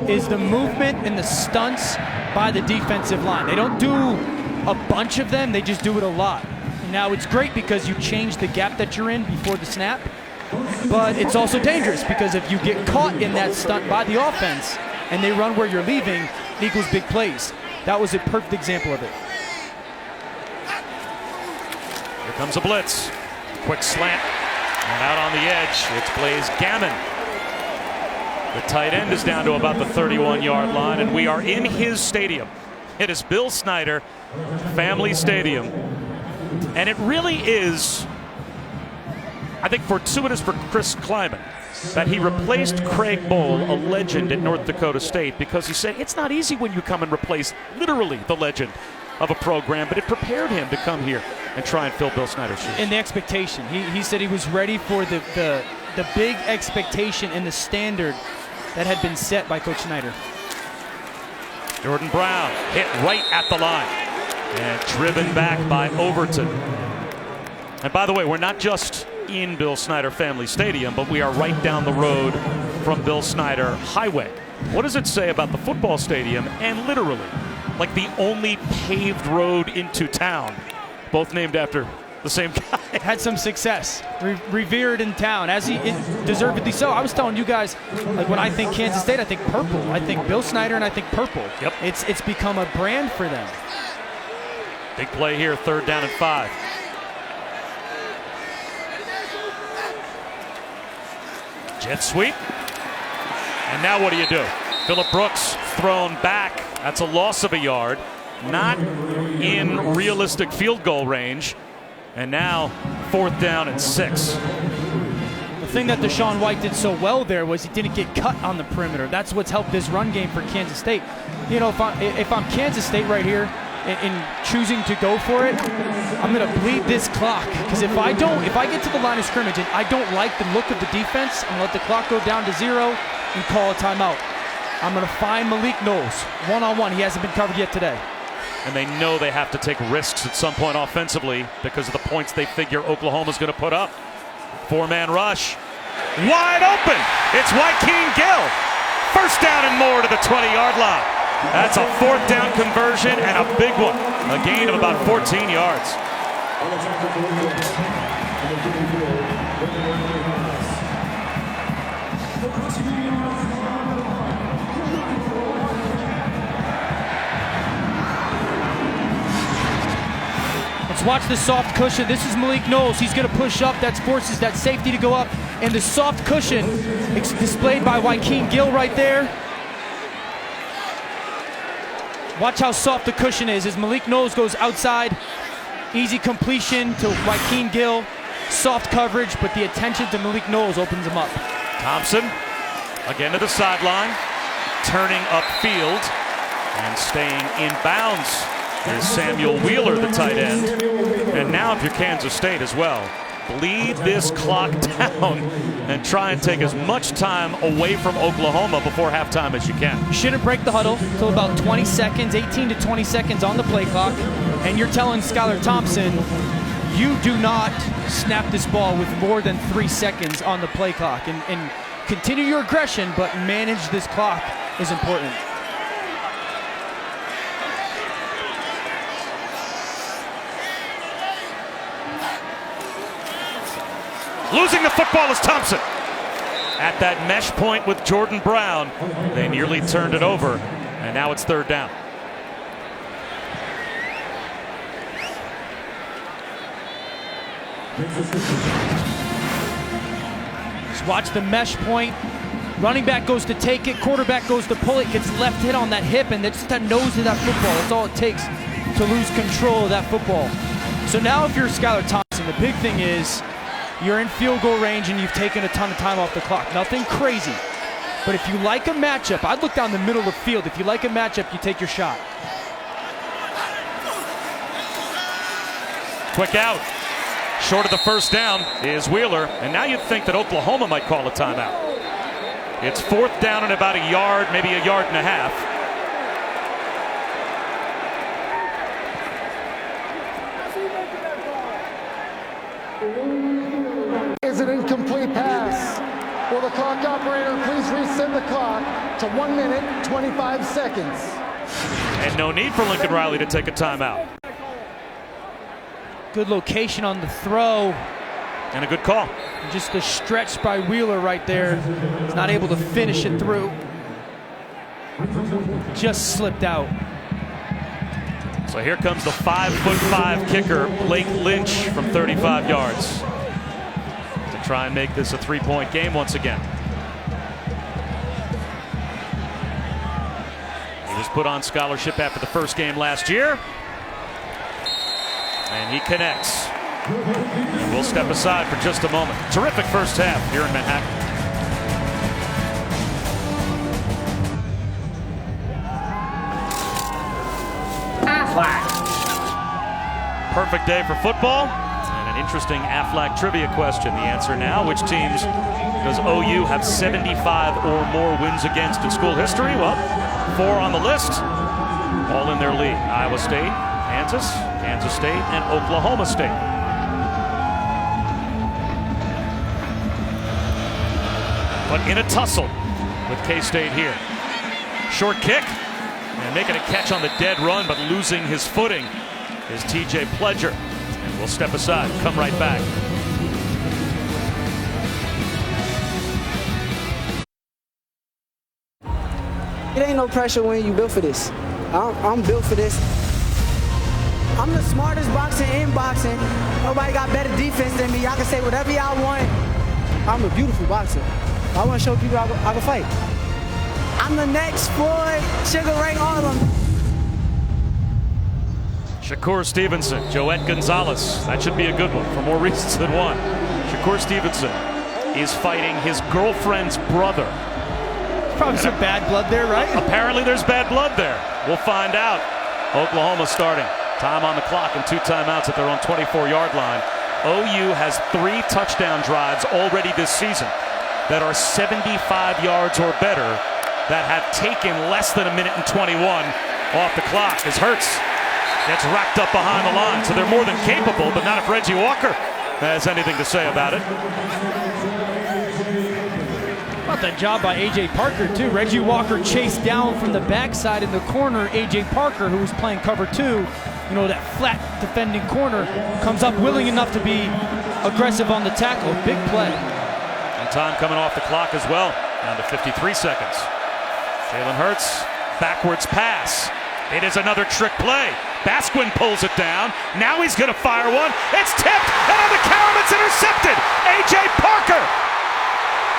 is the movement and the stunts by the defensive line. They don't do a bunch of them, they just do it a lot. Now it's great because you change the gap that you're in before the snap, but it's also dangerous because if you get caught in that stunt by the offense and they run where you're leaving, it equals big plays. That was a perfect example of it. Here comes a blitz. Quick slant. And out on the edge, it's Blaze Gammon. The tight end is down to about the 31-yard line, and we are in his stadium. It is Bill Snyder Family Stadium. And it really is, I think, fortuitous for Chris Kleiman that he replaced Craig Bohl, a legend at North Dakota State, because he said it's not easy when you come and replace literally the legend of a program, but it prepared him to come here and try and fill Bill Snyder's shoes. And the expectation. He said he was ready for the big expectation and the standard that had been set by Coach Snyder. Jordan Brown hit right at the line and driven back by Overton. And by the way, we're not just in Bill Snyder Family Stadium, but we are right down the road from Bill Snyder Highway. What does it say about the football stadium and literally like the only paved road into town, both named after the same guy? Had some success, revered in town, as he deservedly so. I was telling you guys, like when I think Kansas State, I think purple. I think Bill Snyder and I think purple. Yep. It's become a brand for them. Big play here, 3rd down and 5. Jet sweep. And now what do? Phillip Brooks thrown back. That's a loss of a yard. Not in realistic field goal range. And now 4th down and 6. The thing that Deshaun White did so well there was he didn't get cut on the perimeter. That's what's helped this run game for Kansas State. You know, if I'm Kansas State right here in choosing to go for it, I'm going to bleed this clock. Because if I get to the line of scrimmage and I don't like the look of the defense, I'm going to let the clock go down to 0 and call a timeout. I'm going to find Malik Knowles one-on-one. He hasn't been covered yet today. And they know they have to take risks at some point offensively because of the points they figure Oklahoma's going to put up. 4-man rush. Wide open. It's Joaquin Gill. 1st down and more to the 20-yard line. That's a 4th down conversion and a big one. A gain of about 14 yards. Let's watch the soft cushion. This is Malik Knowles. He's going to push up. That forces that safety to go up. And the soft cushion displayed by Joaquin Gill right there. Watch how soft the cushion is as Malik Knowles goes outside. Easy completion to Joaquin Gill. Soft coverage, but the attention to Malik Knowles opens him up. Thompson again to the sideline, turning upfield. And staying in bounds is Samuel Wheeler, the tight end. And now if you're Kansas State as well, bleed this clock down and try and take as much time away from Oklahoma before halftime as you can. You shouldn't break the huddle till about 20 seconds, 18 to 20 seconds on the play clock. And you're telling Skylar Thompson, you do not snap this ball with more than 3 seconds on the play clock. And continue your aggression, but manage this clock is important. Losing the football is Thompson. At that mesh point with Jordan Brown, they nearly turned it over, and now it's 3rd down. Just watch the mesh point. Running back goes to take it, quarterback goes to pull it, gets left hit on that hip, and that's just that nose of that football. That's all it takes to lose control of that football. So now if you're Skylar Thompson, the big thing is you're in field goal range and you've taken a ton of time off the clock. Nothing crazy. But if you like a matchup, I'd look down the middle of the field. If you like a matchup, you take your shot. Quick out. Short of the 1st down is Wheeler. And now you'd think that Oklahoma might call a timeout. It's 4th down and about a yard, maybe a yard and a half. Is an incomplete pass. Will the clock operator please reset the clock to 1 minute, 25 seconds? And no need for Lincoln Riley to take a timeout. Good location on the throw. And a good call. And just the stretch by Wheeler right there. He's not able to finish it through. Just slipped out. So here comes the 5'5" kicker, Blake Lynch, from 35 yards. To try and make this a 3-point game once again. He was put on scholarship after the 1st game last year. And he connects. And we'll step aside for just a moment. Terrific 1st half here in Manhattan. Perfect day for football. And an interesting Aflac trivia question. The answer now, which teams does OU have 75 or more wins against in school history? Well, 4 on the list, all in their league. Iowa State, Kansas State, and Oklahoma State. But in a tussle with K-State here. Short kick, and making a catch on the dead run, but losing his footing is TJ Pledger. And we'll step aside, come right back. It ain't no pressure when you built for this. I'm built for this. I'm the smartest boxer in boxing. Nobody got better defense than me. Y'all can say whatever y'all want. I'm a beautiful boxer. I want to show people I can fight. I'm the next Floyd, Sugar Ray, all of them. Shakur Stevenson, Joette Gonzalez. That should be a good one for more reasons than one. Shakur Stevenson is fighting his girlfriend's brother. Probably some bad blood there, right? Apparently there's bad blood there. We'll find out. Oklahoma starting. Time on the clock and 2 timeouts at their own 24-yard line. OU has 3 touchdown drives already this season that are 75 yards or better that have taken less than 1 minute and 21 off the clock as Hurts gets racked up behind the line. So they're more than capable, but not if Reggie Walker has anything to say about it. About that job by A.J. Parker, too. Reggie Walker chased down from the backside in the corner. A.J. Parker, who was playing cover 2, you know, that flat defending corner, comes up willing enough to be aggressive on the tackle. Big play. And time coming off the clock as well, down to 53 seconds. Jalen Hurts, backwards pass. It is another trick play. Basquin pulls it down. Now he's going to fire one. It's tipped, and on the count, it's intercepted. A.J. Parker.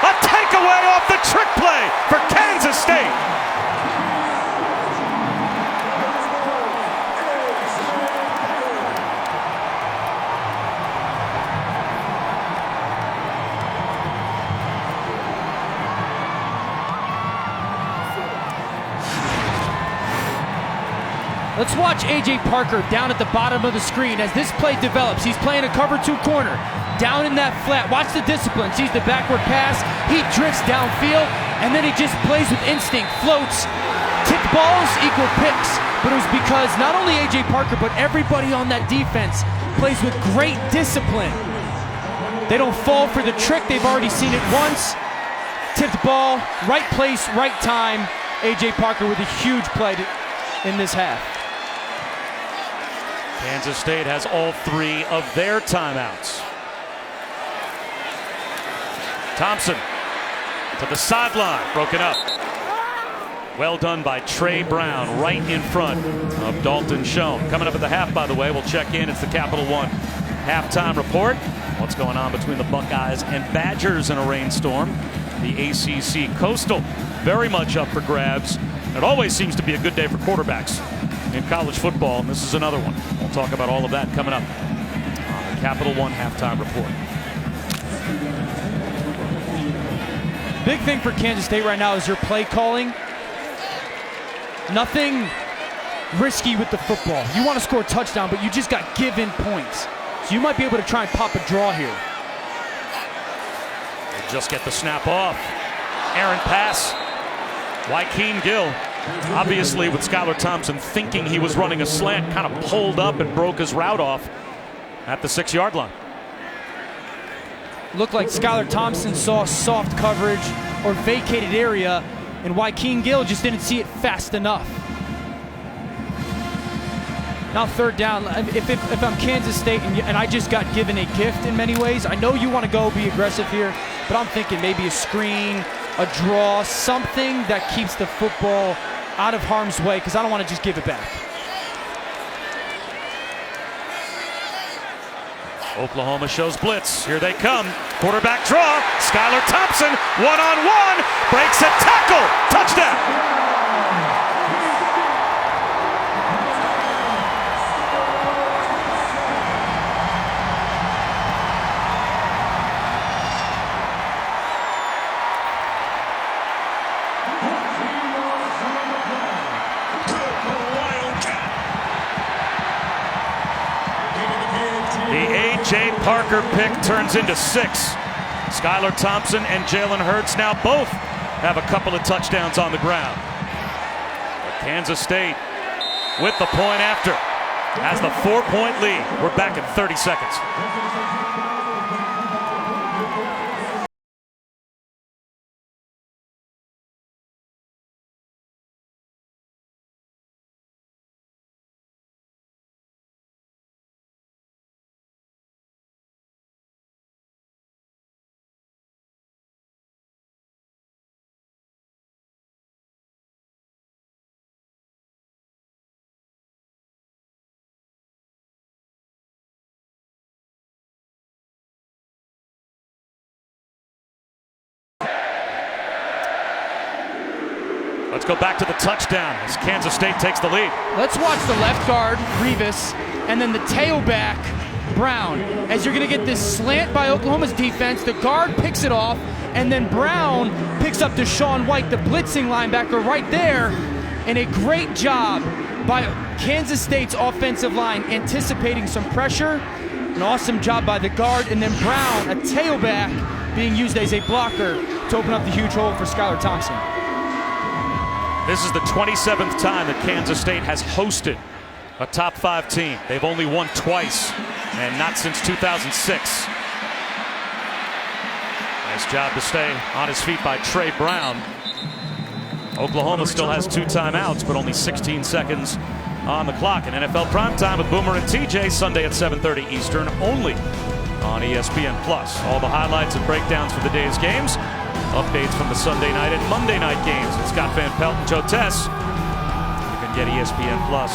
A takeaway off the trick play for Kansas State. Let's watch A.J. Parker down at the bottom of the screen as this play develops. He's playing a cover 2 corner. Down in that flat. Watch the discipline. Sees the backward pass. He drifts downfield, and then he just plays with instinct. Floats. Tipped balls equal picks. But it was because not only A.J. Parker, but everybody on that defense plays with great discipline. They don't fall for the trick. They've already seen it once. Tipped ball. Right place, right time. A.J. Parker with a huge play in this half. Kansas State has all 3 of their timeouts. Thompson to the sideline, broken up. Well done by Trey Brown, right in front of Dalton Schoen. Coming up at the half, by the way, we'll check in. It's the Capital One halftime report. What's going on between the Buckeyes and Badgers in a rainstorm? The ACC Coastal very much up for grabs. It always seems to be a good day for quarterbacks in college football, and this is another one. We'll talk about all of that coming up on the Capital One halftime report. Big thing for Kansas State right now is your play calling. Nothing risky with the football. You want to score a touchdown, but you just got given points. So you might be able to try and pop a draw here. They just get the snap off. Errant pass. Joaquin Gill, obviously with Skylar Thompson thinking he was running a slant, kind of pulled up and broke his route off at the 6-yard line. Looked like Skylar Thompson saw soft coverage or vacated area, and Joaquin Gill just didn't see it fast enough. Now 3rd down. If I'm Kansas State and I just got given a gift in many ways, I know you want to go be aggressive here, but I'm thinking maybe a screen, a draw, something that keeps the football out of harm's way, because I don't want to just give it back. Oklahoma shows blitz. Here they come. Quarterback draw. Skylar Thompson, one-on-one, breaks a tackle. Touchdown. A.J. Parker pick turns into 6. Skylar Thompson and Jalen Hurts now both have a couple of touchdowns on the ground. But Kansas State with the point after has the 4-point lead. We're back in 30 seconds. Let's go back to the touchdown as Kansas State takes the lead. Let's watch the left guard, Revis, and then the tailback, Brown. As you're going to get this slant by Oklahoma's defense, the guard picks it off, and then Brown picks up Deshaun White, the blitzing linebacker right there. And a great job by Kansas State's offensive line anticipating some pressure. An awesome job by the guard, and then Brown, a tailback, being used as a blocker to open up the huge hole for Skylar Thompson. This is the 27th time that Kansas State has hosted a top 5 team. They've only won twice, and not since 2006. Nice job to stay on his feet by Trey Brown. Oklahoma still has 2 timeouts, but only 16 seconds on the clock. In NFL primetime with Boomer and TJ, Sunday at 7:30 Eastern, only on ESPN+. All the highlights and breakdowns for the day's games. Updates from the Sunday night and Monday night games. It's Scott Van Pelt and Joe Tess. You can get ESPN Plus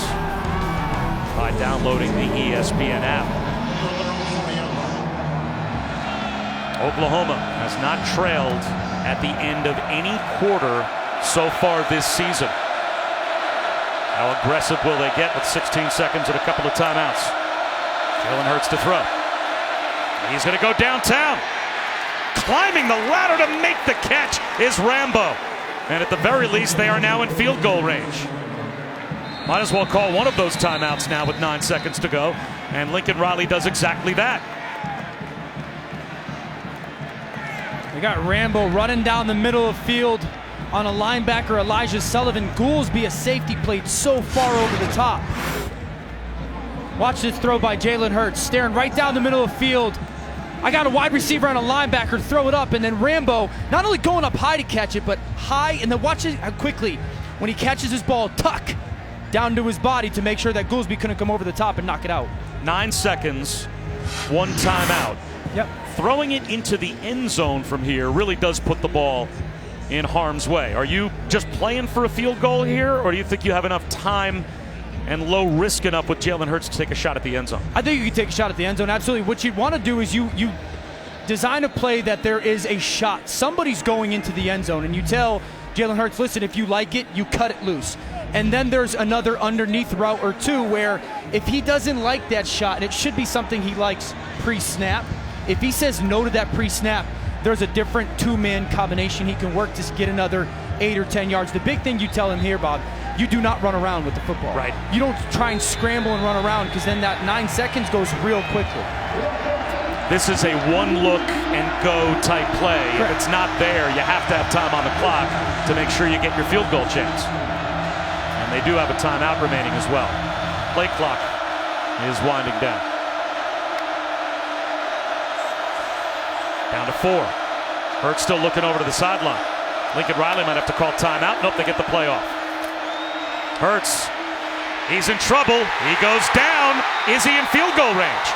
by downloading the ESPN app. Oklahoma has not trailed at the end of any quarter so far this season. How aggressive will they get with 16 seconds and a couple of timeouts? Jalen Hurts to throw. He's going to go downtown. Climbing the ladder to make the catch is Rambo. And at the very least, they are now in field goal range. Might as well call one of those timeouts now with 9 seconds to go. And Lincoln Riley does exactly that. We got Rambo running down the middle of field on a linebacker, Elijah Sullivan. Goolsby, a safety, played so far over the top. Watch this throw by Jalen Hurts, staring right down the middle of field. I got a wide receiver and a linebacker, throw it up, and then Rambo not only going up high to catch it, but high, and then watch it how quickly, when he catches his ball, tuck down to his body to make sure that Goolsby couldn't come over the top and knock it out. 9 seconds, 1 timeout. Yep. Throwing it into the end zone from here really does put the ball in harm's way. Are you just playing for a field goal here, or do you think you have enough time and low risk enough with Jalen Hurts to take a shot at the end zone? I think you can take a shot at the end zone, absolutely. What you'd want to do is you design a play that there is a shot. Somebody's going into the end zone, and you tell Jalen Hurts, listen, if you like it, you cut it loose. And then there's another underneath route or two where if he doesn't like that shot, and it should be something he likes pre-snap, if he says no to that pre-snap, there's a different 2-man combination he can work to get another 8 or 10 yards. The big thing you tell him here, Bob, you do not run around with the football. Right. You don't try and scramble and run around, because then that 9 seconds goes real quickly. This is a one look and go type play. Correct. If it's not there, you have to have time on the clock to make sure you get your field goal chance. And they do have a timeout remaining as well. Play clock is winding down. Down to 4. Hurts still looking over to the sideline. Lincoln Riley might have to call timeout. Nope, they get the play off. Hurts, he's in trouble. He goes down. Is he in field goal range?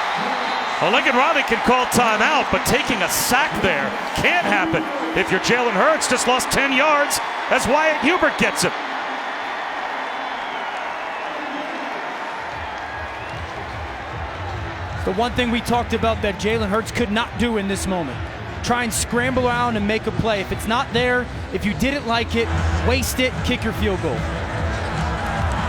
Well, Lincoln Riley can call timeout, but taking a sack there can't happen. If you're Jalen Hurts, just lost 10 yards as Wyatt Hubert gets him. The one thing we talked about that Jalen Hurts could not do in this moment. Try and scramble around and make a play. If it's not there, if you didn't like it, waste it, kick your field goal.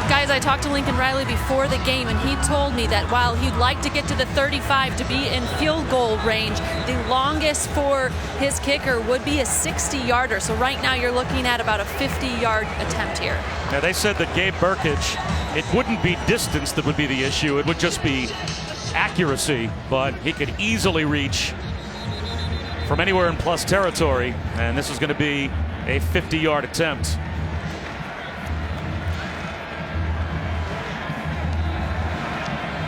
Guys, I talked to Lincoln Riley before the game, and he told me that while he'd like to get to the 35 to be in field goal range, the longest for his kicker would be a 60-yarder. So right now you're looking at about a 50-yard attempt here. Now, they said that Gabe Burkage, it wouldn't be distance that would be the issue. It would just be accuracy, but he could easily reach from anywhere in plus territory, and this is going to be a 50-yard attempt.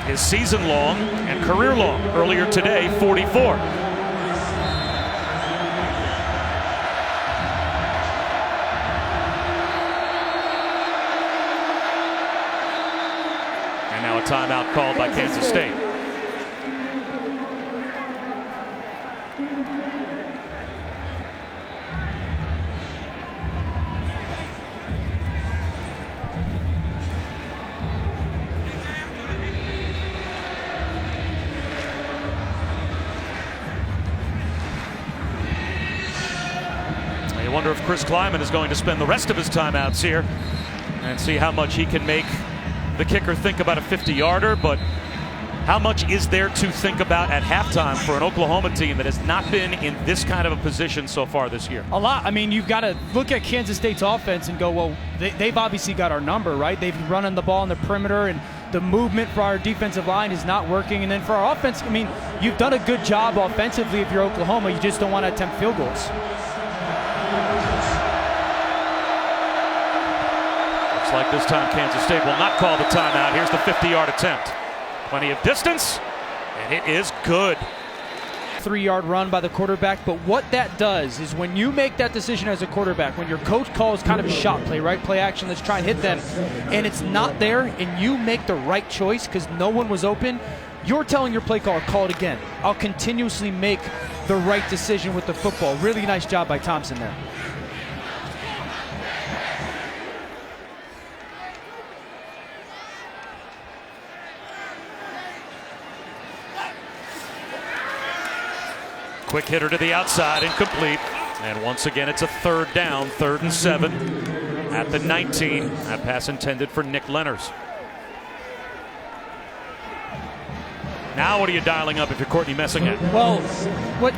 His season long and career long earlier today, 44. And now a timeout called by Kansas State. I wonder if Chris Kleiman is going to spend the rest of his timeouts here and see how much he can make the kicker think about a 50-yarder, but how much is there to think about at halftime for an Oklahoma team that has not been in this kind of a position so far this year? A lot. I mean, you've got to look at Kansas State's offense and go, well, they've obviously got our number, right? They've been running the ball on the perimeter, and the movement for our defensive line is not working. And then for our offense, I mean, you've done a good job offensively if you're Oklahoma. You just don't want to attempt field goals. Looks like this time Kansas State will not call the timeout. Here's the 50-yard attempt. Plenty of distance, and it is good. 3-yard run by the quarterback, but what that does is when you make that decision as a quarterback, when your coach calls kind of a shot play, right, play action, let's try and hit them, and it's not there, and you make the right choice because no one was open, you're telling your play caller, call it again. I'll continuously make the right decision with the football. Really nice job by Thompson there. Quick hitter to the outside, incomplete. And once again, it's a third down, 3rd and 7 at the 19. That pass intended for Nick Lenners. Now what are you dialing up if you're Courtney Messingham? Well,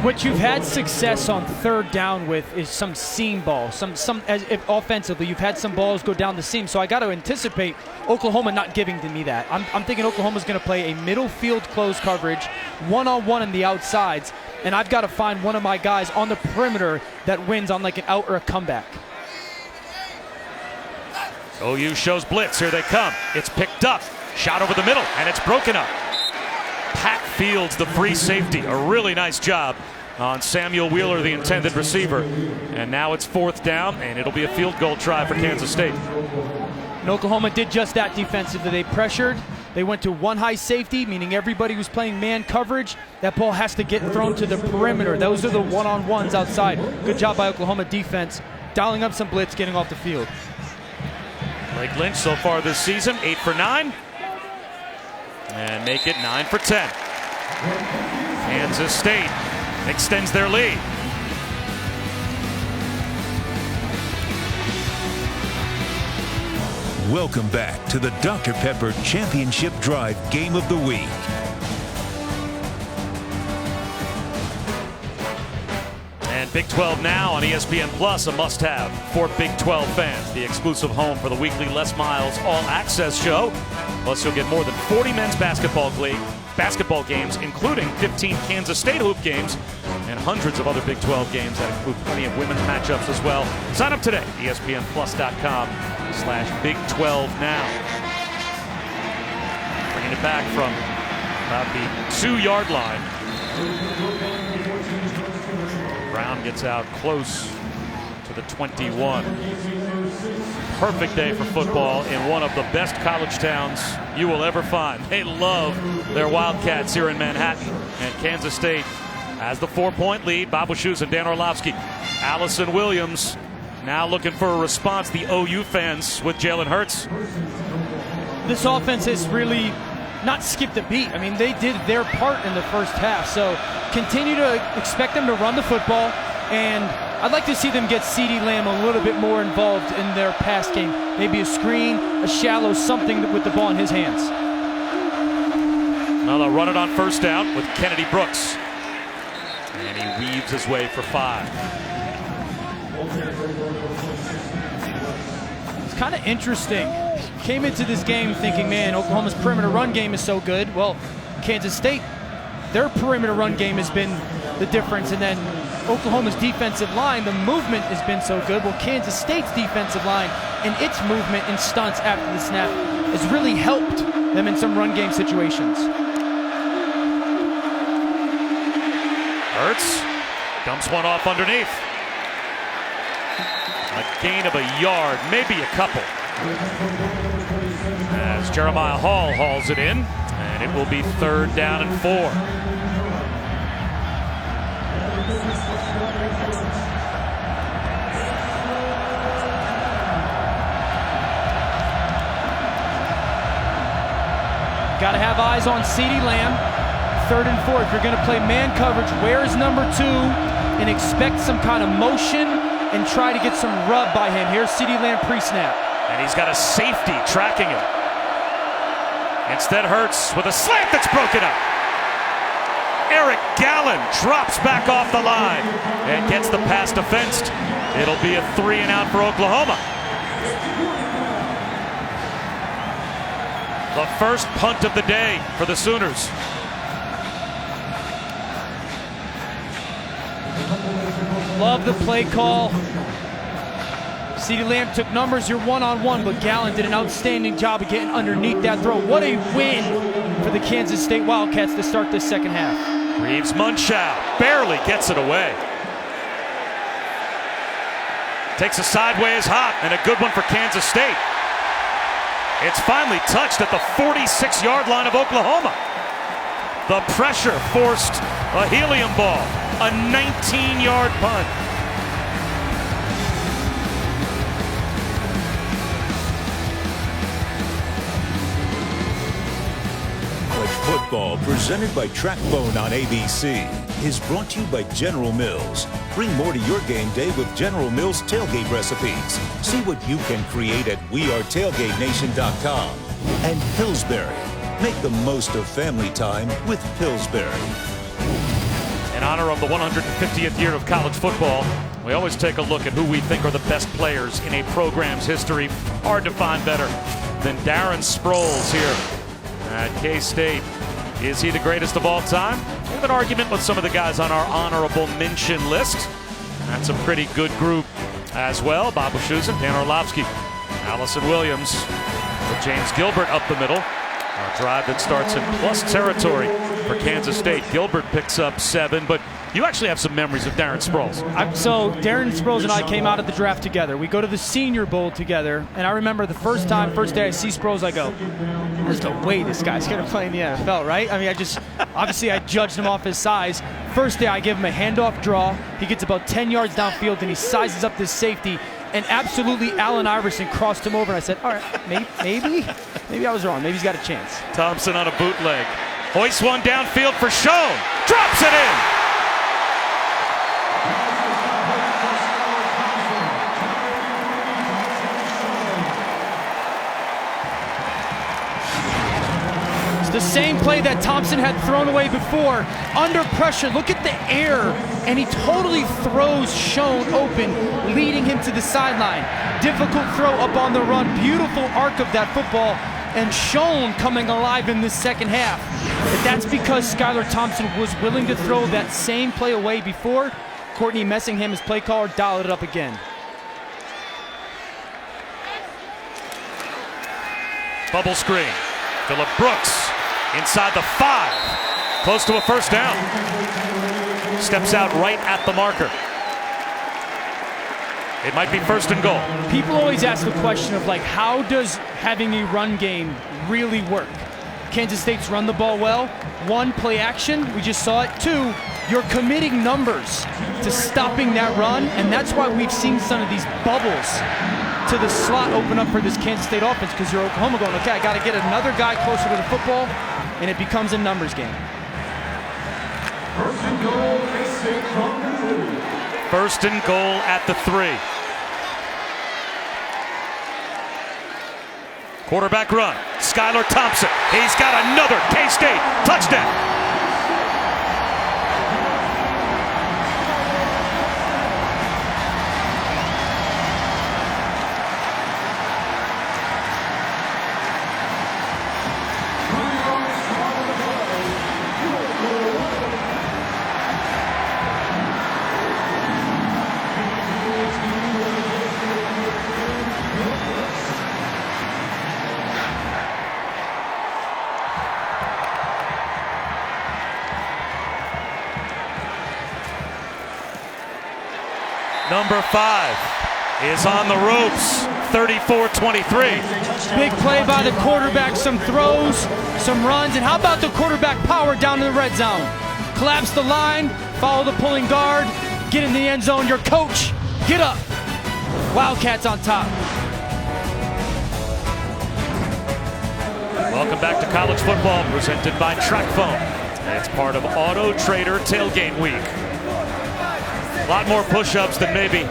what you've had success on third down with is some seam balls. Some as if offensively, you've had some balls go down the seam. So I got to anticipate Oklahoma not giving to me that. I'm thinking Oklahoma's going to play a middle field close coverage, one-on-one on the outsides, and I've got to find one of my guys on the perimeter that wins on like an out or a comeback. OU shows blitz. Here they come. It's picked up. Shot over the middle, and it's broken up. Pat Fields, the free safety. A really nice job on Samuel Wheeler, the intended receiver. And now it's 4th down, and it'll be a field goal try for Kansas State. And Oklahoma did just that defensively. They pressured. They went to one high safety, meaning everybody who's playing man coverage. That ball has to get thrown to the perimeter. Those are the one-on-ones outside. Good job by Oklahoma defense, dialing up some blitz, getting off the field. Blake Lynch so far this season, 8 for 9. And make it 9 for 10. Kansas State extends their lead. Welcome back to the Dr. Pepper Championship Drive Game of the Week. And Big 12 now on ESPN Plus, a must-have for Big 12 fans. The exclusive home for the weekly Les Miles All-Access show. Plus, you'll get more than 40 men's basketball games, including 15 Kansas State hoop games and hundreds of other Big 12 games that include plenty of women's matchups as well. Sign up today, ESPNplus.com/Big 12 now. Bringing it back from about the 2-yard line. Brown gets out close to the 21. Perfect day for football in one of the best college towns you will ever find. They love their Wildcats here in Manhattan. And Kansas State has the 4-point lead. Bob Wischusen and Dan Orlovsky. Allison Williams now looking for a response. The OU fans with Jalen Hurts. This offense has really not skipped a beat. I mean, they did their part in the first half. So continue to expect them to run the football. And I'd like to see them get CeeDee Lamb a little bit more involved in their pass game. Maybe a screen, a shallow, something with the ball in his hands. Now they'll run it on 1st down with Kennedy Brooks. And he weaves his way for 5. It's kind of interesting. Came into this game thinking, man, Oklahoma's perimeter run game is so good. Well, Kansas State, their perimeter run game has been the difference. And then Oklahoma's defensive line, the movement has been so good. Well, Kansas State's defensive line and its movement and stunts after the snap has really helped them in some run game situations. Hurts dumps one off underneath. A gain of a yard, maybe a couple. As Jeremiah Hall hauls it in, and it will be 3rd down and 4. Got to have eyes on CeeDee Lamb. 3rd and 4. If you're going to play man coverage, where is number 2? And expect some kind of motion and try to get some rub by him. Here's CeeDee Lamb pre-snap. And he's got a safety tracking him. Instead, Hurts with a slant that's broken up. Eric Gallen drops back off the line and gets the pass defensed. It'll be a 3 and out for Oklahoma. The first punt of the day for the Sooners. Love the play call. CeeDee Lamb took numbers, you're one-on-one, but Gallen did an outstanding job of getting underneath that throw. What a win for the Kansas State Wildcats to start this second half. Reeves Munchow barely gets it away. Takes a sideways hop and a good one for Kansas State. It's finally touched at the 46-yard line of Oklahoma. The pressure forced a helium ball, a 19-yard punt. Football, presented by TrackPhone on ABC, is brought to you by General Mills. Bring more to your game day with General Mills tailgate recipes. See what you can create at WeAreTailgateNation.com. And Pillsbury, Make the most of family time with Pillsbury. In honor of the 150th year of college football, we always take a look at who we think are the best players in a program's history. Hard to find better than Darren Sproles here at K-State. Is he the greatest of all time? We have an argument with some of the guys on our honorable mention list. That's a pretty good group as well. Bob Wischusen, Dan Orlovsky, Allison Williams, with James Gilbert up the middle. A drive that starts in plus territory for Kansas State. Gilbert picks up 7, but you actually have some memories of Darren Sproles. So Darren Sproles and I came out of the draft together. We go to the Senior Bowl together, and I remember the first day I see Sproles, I go, there's no way this guy's going to play in the NFL, right? I mean, obviously I judged him off his size. First day I give him a handoff draw. He gets about 10 yards downfield, and he sizes up this safety, and absolutely Allen Iverson crossed him over, and I said, all right, maybe I was wrong. Maybe he's got a chance. Thompson on a bootleg. Hoists one downfield for Schoen. Drops it in. The same play that Thompson had thrown away before. Under pressure, look at the air, and he totally throws Schoen open, leading him to the sideline. Difficult throw up on the run. Beautiful arc of that football, and Schoen coming alive in this second half. But that's because Skylar Thompson was willing to throw that same play away before. Courtney Messingham, his play caller, dialed it up again. Bubble screen. Phillip Brooks inside the 5. Close to a first down. Steps out right at the marker. It might be first and goal. People always ask the question of, like, how does having a run game really work? Kansas State's run the ball well. 1, play action. We just saw it. 2, you're committing numbers to stopping that run, and that's why we've seen some of these bubbles to the slot open up for this Kansas State offense, because you're Oklahoma going, okay, I got to get another guy closer to the football, and it becomes a numbers game. First and goal, K-State from the 3. First and goal at the 3. Quarterback run. Skylar Thompson. He's got another K-State touchdown. Number 5 is on the ropes, 34-23. Big play by the quarterback, some throws, some runs, and how about the quarterback power down to the red zone? Collapse the line, follow the pulling guard, get in the end zone. Your coach, get up. Wildcats on top. Welcome back to college football, presented by TrackPhone. It's part of Auto Trader Tailgate Week. A lot more push-ups than maybe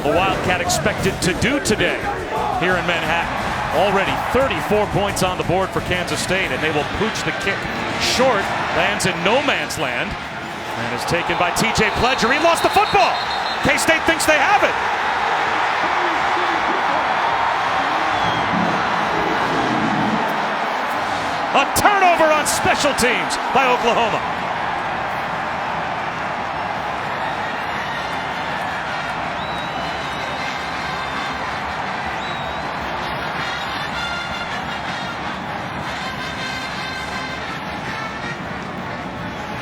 the Wildcat expected to do today here in Manhattan. Already 34 points on the board for Kansas State, and they will pooch the kick short. Lands in no man's land and is taken by TJ Pledger. He lost the football. K-State thinks they have it. A turnover on special teams by Oklahoma.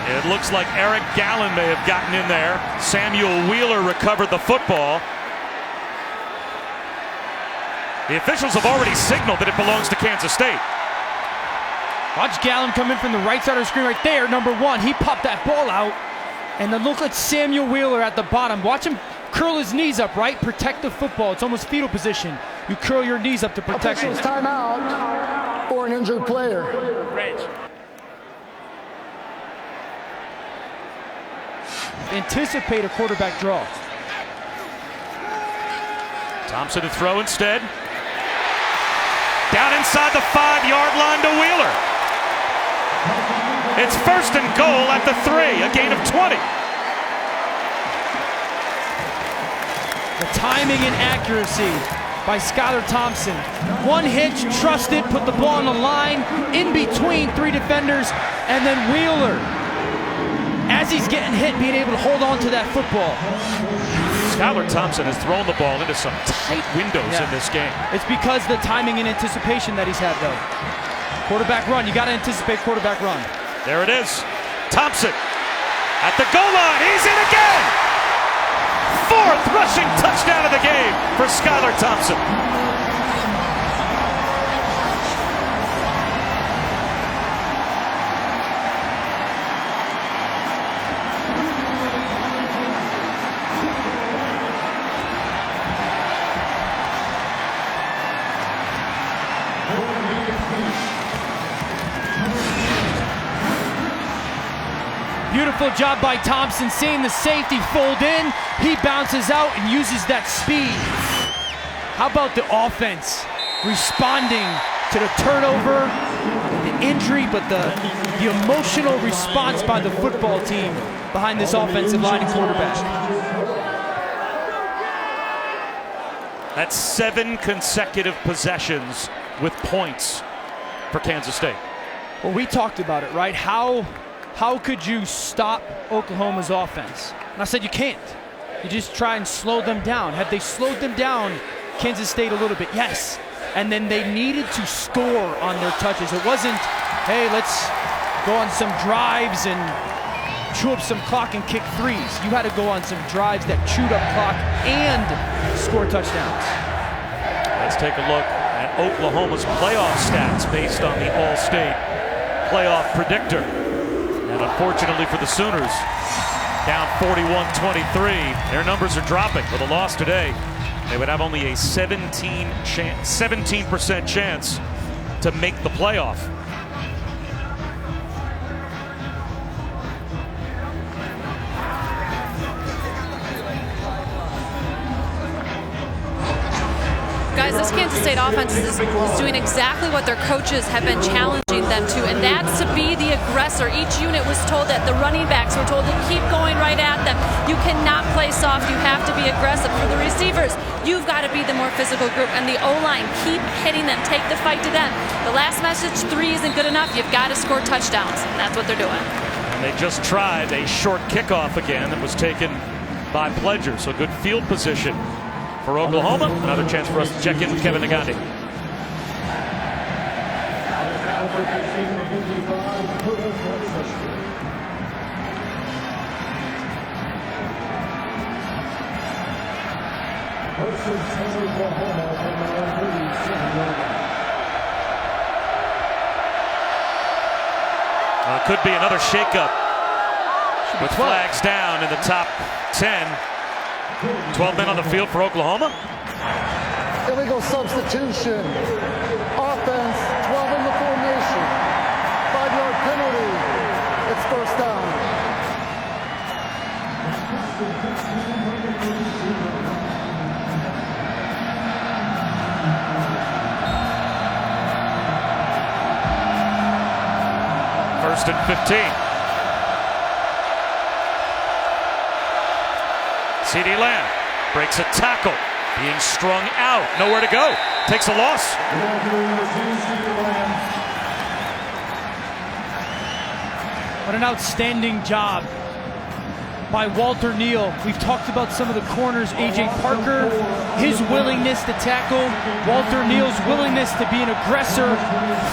It looks like Eric Gallen may have gotten in there. Samuel Wheeler recovered the football. The officials have already signaled that it belongs to Kansas State. Watch Gallen come in from the right side of the screen right there, number 1. He popped that ball out. And then look at Samuel Wheeler at the bottom. Watch him curl his knees up, right? Protect the football. It's almost fetal position. You curl your knees up to protect it. Officials timeout for an injured player. Anticipate a quarterback draw. Thompson to throw instead. Down inside the 5-yard line to Wheeler. It's 1st and goal at the 3, a gain of 20. The timing and accuracy by Skylar Thompson. One hitch, trusted, put the ball on the line, in between 3 defenders, and then Wheeler, as he's getting hit, being able to hold on to that football. Skylar Thompson has thrown the ball into some tight windows in this game. It's because the timing and anticipation that he's had, though. Quarterback run, you got to anticipate quarterback run. There it is. Thompson at the goal line. He's in again. 4th rushing touchdown of the game for Skylar Thompson. Beautiful job by Thompson, seeing the safety fold in. He bounces out and uses that speed. How about the offense responding to the turnover, the injury, but the emotional response by the football team behind this offensive line and quarterback. That's 7 consecutive possessions with points for Kansas State. Well, we talked about it, right? How could you stop Oklahoma's offense? And I said you can't. You just try and slow them down. Had they slowed them down, Kansas State a little bit? Yes. And then they needed to score on their touches. It wasn't, hey, let's go on some drives and chew up some clock and kick 3s. You had to go on some drives that chewed up clock and score touchdowns. Let's take a look at Oklahoma's playoff stats based on the All-State playoff predictor. And unfortunately for the Sooners, down 41-23. Their numbers are dropping. With a loss today, they would have only a 17% chance to make the playoff. Guys, this Kansas State offense is doing exactly what their coaches have been challenging them to, and that's to be the aggressor. Each unit was told that. The running backs were told to keep going right at them. You cannot play soft. You have to be aggressive. For the receivers, you've got to be the more physical group. And the O-line, keep hitting them. Take the fight to them. The last message, 3 isn't good enough. You've got to score touchdowns. And that's what they're doing. And they just tried a short kickoff again that was taken by Pledger. So good field position for Oklahoma. Another chance for us to check in with Kevin Nagandi. Could be another shakeup with flags down in the top 10. 12 men on the field for Oklahoma. Illegal substitution. Offense, 12 in the formation. 5-yard penalty. It's 1st down. First and 15. CeeDee Lamb breaks a tackle, being strung out, nowhere to go, takes a loss. What an outstanding job by Walter Neal. We've talked about some of the corners, A.J. Parker, his willingness to tackle, Walter Neal's willingness to be an aggressor,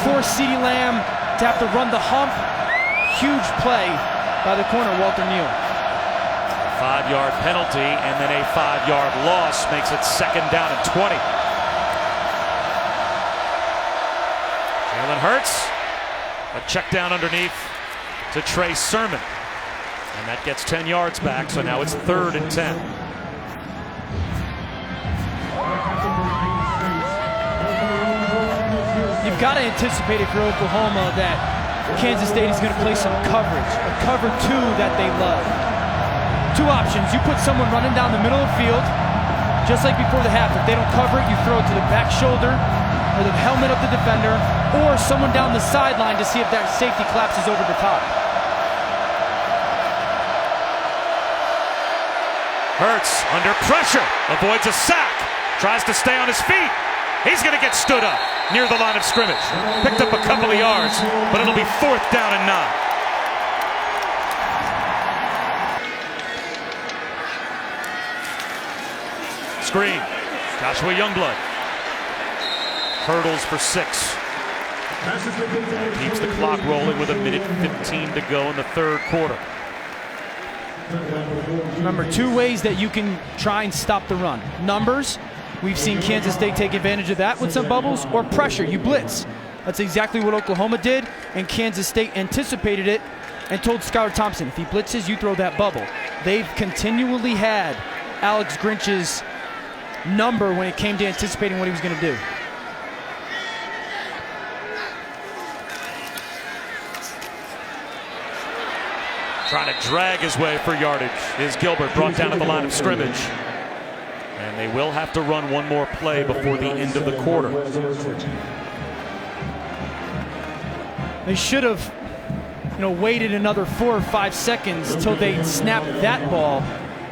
force CeeDee Lamb to have to run the hump. Huge play by the corner, Walter Neal. 5-yard penalty and then a 5-yard loss makes it 2nd down and 20. Jalen Hurts, a check down underneath to Trey Sermon. And that gets 10 yards back, so now it's 3rd and 10. You've got to anticipate if you're Oklahoma that Kansas State is going to play some coverage, a cover 2 that they love. 2 options. You put someone running down the middle of the field, just like before the half. If they don't cover it, you throw it to the back shoulder or the helmet of the defender. or someone down the sideline to see if that safety collapses over the top. Hurts under pressure, avoids a sack, tries to stay on his feet. He's going to get stood up near the line of scrimmage. Picked up a couple of yards, but it'll be 4th down and 9. Screen. Joshua Youngblood. Hurdles for 6. Keeps the clock rolling with 1:15 to go in the 3rd quarter. Remember, 2 ways that you can try and stop the run. Numbers. We've seen Kansas State take advantage of that with some bubbles, or pressure. You blitz. That's exactly what Oklahoma did, and Kansas State anticipated it and told Skylar Thompson, if he blitzes, you throw that bubble. They've continually had Alex Grinch's number when it came to anticipating what he was going to do. Trying to drag his way for yardage is Gilbert, brought down at the line of scrimmage. And they will have to run one more play before the end of the quarter. They should have, waited another 4 or 5 seconds till they snapped that ball,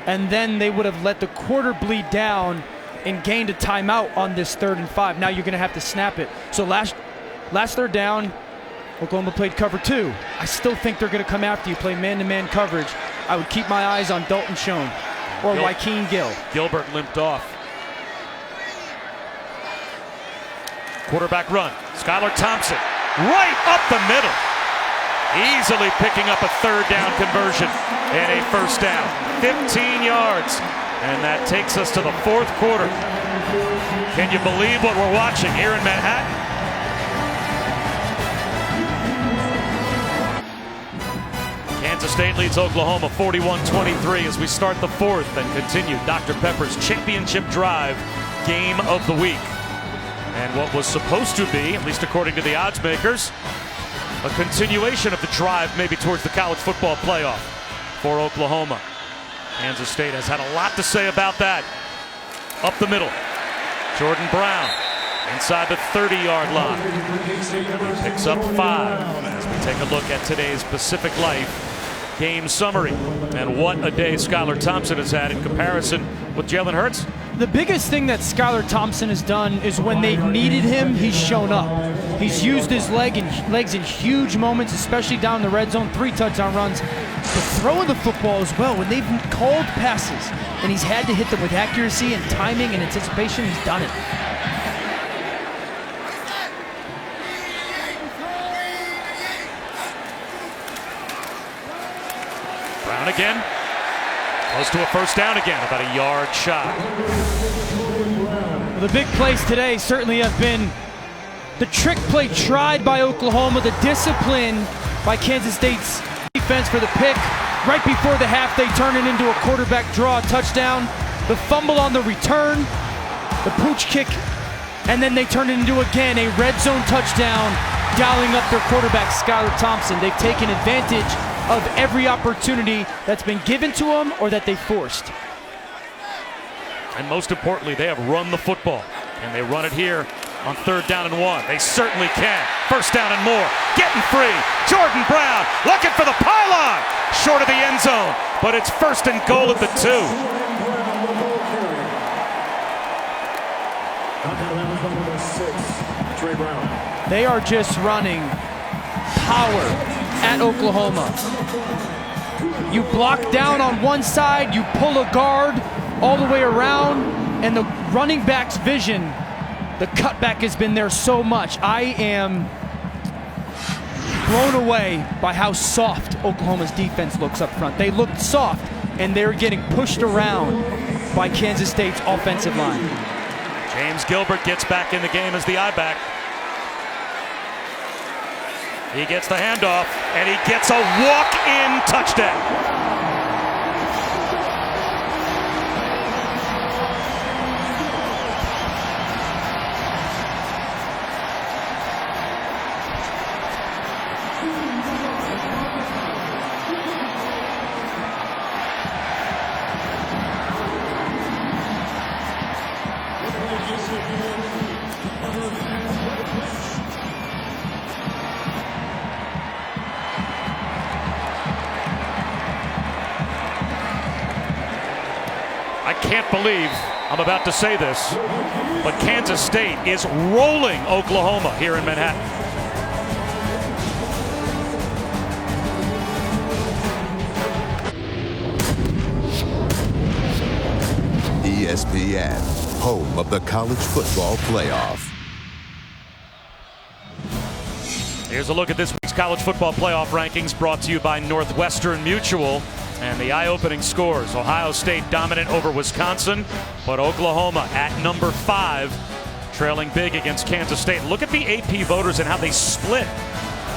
and then they would have let the quarter bleed down and gained a timeout on this 3rd and 5. Now you're going to have to snap it. So last 3rd down, Oklahoma played cover 2. I still think they're going to come after you, play man-to-man coverage. I would keep my eyes on Dalton Schoen or Joaquin Gill. Gilbert limped off. Quarterback run. Skylar Thompson right up the middle. Easily picking up a 3rd down conversion and a 1st down. 15 yards. And that takes us to the 4th quarter. Can you believe what we're watching here in Manhattan? Kansas State leads Oklahoma 41-23 as we start the 4th and continue Dr. Pepper's championship drive game of the week. And what was supposed to be, at least according to the odds makers, a continuation of the drive maybe towards the college football playoff for Oklahoma. Kansas State has had a lot to say about that. Up the middle, Jordan Brown inside the 30-yard line. Picks up 5 as we take a look at today's Pacific Life game summary. And what a day Skylar Thompson has had in comparison with Jalen Hurts. The biggest thing that Skylar Thompson has done is when they've needed him, he's shown up. He's used his legs in huge moments, especially down the red zone, 3 touchdown runs. But throwing the football as well, when they've called passes and he's had to hit them with accuracy and timing and anticipation, he's done it. Brown again. Close to a 1st down again, about a yard shy. Well, the big plays today certainly have been the trick play tried by Oklahoma, the discipline by Kansas State's defense for the pick. Right before the half, they turn it into a quarterback draw touchdown. The fumble on the return, the pooch kick, and then they turn it into, again, a red zone touchdown, dialing up their quarterback, Skylar Thompson. They've taken advantage of every opportunity that's been given to them or that they forced. And most importantly, they have run the football. And they run it here on 3rd down and 1. They certainly can. 1st down and more. Getting free. Jordan Brown looking for the pylon. Short of the end zone. But it's 1st and goal at the 2. They are just running power at Oklahoma. You block down on one side, you pull a guard all the way around, and the running back's vision, the cutback has been there so much. I am blown away by how soft Oklahoma's defense looks up front. They looked soft, and they're getting pushed around by Kansas State's offensive line. James Gilbert gets back in the game as the I-back. He gets the handoff, and he gets a walk-in touchdown. I can't believe I'm about to say this, but Kansas State is rolling Oklahoma here in Manhattan. ESPN, home of the college football playoff. Here's a look at this week's college football playoff rankings brought to you by Northwestern Mutual. And the eye-opening scores: Ohio State dominant over Wisconsin, but Oklahoma at number 5, trailing big against Kansas State. Look at the AP voters and how they split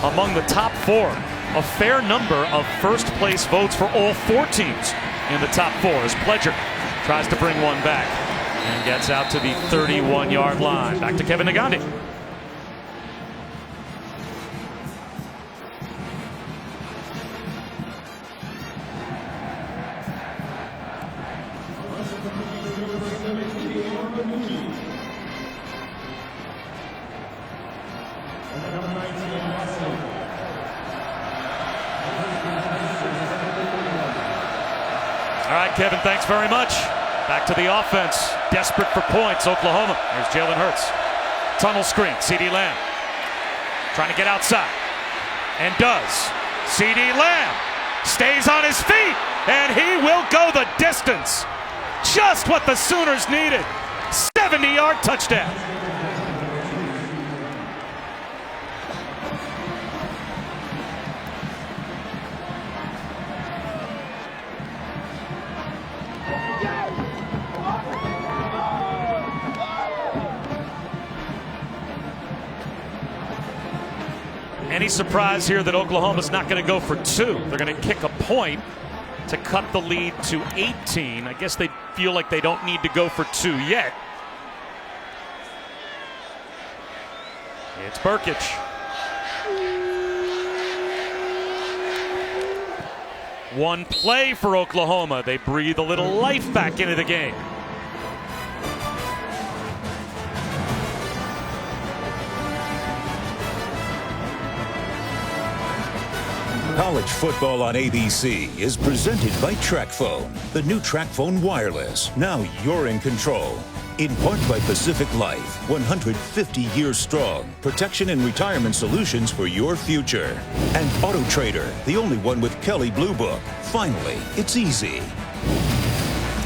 among the top 4. A fair number of first-place votes for all 4 teams in the top 4 as Pledger tries to bring one back and gets out to the 31-yard line. Back to Kevin Nagandi. All right, Kevin, thanks very much. Back to the offense. Desperate for points, Oklahoma. Here's Jalen Hurts. Tunnel screen, CeeDee Lamb. Trying to get outside. And does. CeeDee Lamb stays on his feet, and he will go the distance. Just what the Sooners needed. 70-yard touchdown. Any surprise here that Oklahoma's not going to go for 2? They're going to kick a point to cut the lead to 18. I guess they feel like they don't need to go for 2 yet. It's Burkich. One play for Oklahoma. They breathe a little life back into the game. College football on ABC is presented by TrackPhone, the new TrackPhone wireless. Now you're in control. In part by Pacific Life, 150 years strong. Protection and retirement solutions for your future. And AutoTrader, the only one with Kelley Blue Book. Finally, it's easy.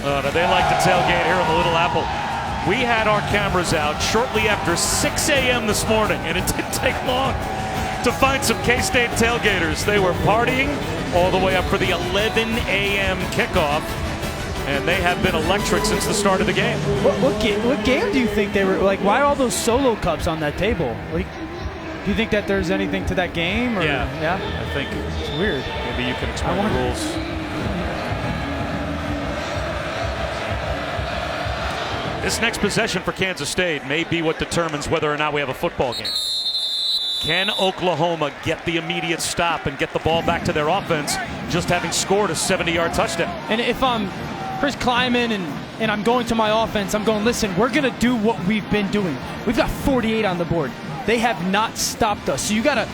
They like to tailgate here in the Little Apple. We had our cameras out shortly after 6 a.m. this morning, and it didn't take long to find some K-State tailgaters. They were partying all the way up for the 11 a.m. kickoff, and they have been electric since the start of the game. What game do you think they were, like, why are all those solo cups on that table? Like, do you think that there's anything to that game? Or, yeah, I think it's weird. Maybe you can explain the rules. This next possession for Kansas State may be what determines whether or not we have a football game. Can Oklahoma get the immediate stop and get the ball back to their offense, just having scored a 70-yard touchdown? And if I'm Chris Kleiman and I'm going to my offense, I'm going, listen, we're going to do what we've been doing. We've got 48 on the board. They have not stopped us. So you got to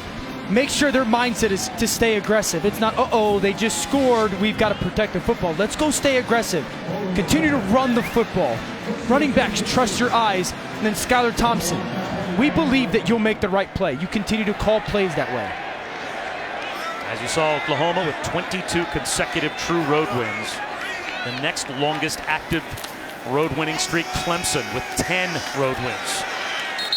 make sure their mindset is to stay aggressive. It's not, uh-oh, they just scored, we've got to protect the football. Let's go stay aggressive. Continue to run the football. Running backs, trust your eyes. And then Skylar Thompson, we believe that you'll make the right play. You continue to call plays that way. As you saw, Oklahoma with 22 consecutive true road wins. The next longest active road winning streak, Clemson, with 10 road wins.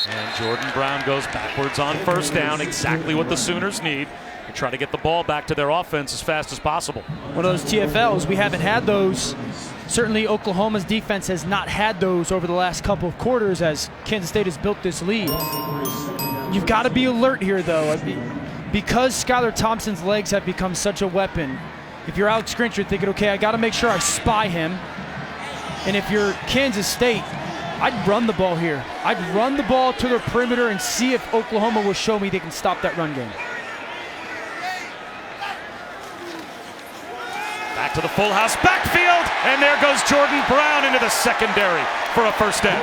And Jordan Brown goes backwards on first down, exactly what the Sooners need to try to get the ball back to their offense as fast as possible. One of those TFLs, we haven't had those. Certainly Oklahoma's defense has not had those over the last couple of quarters as Kansas State has built this lead. You've got to be alert here, though. Because Skylar Thompson's legs have become such a weapon, if you're Alex Grinch, you're thinking, okay, I got to make sure I spy him. And if you're Kansas State, I'd run the ball here. I'd run the ball to the perimeter and see if Oklahoma will show me they can stop that run game. Back to the full house backfield, and there goes Jordan Brown into the secondary for a first down.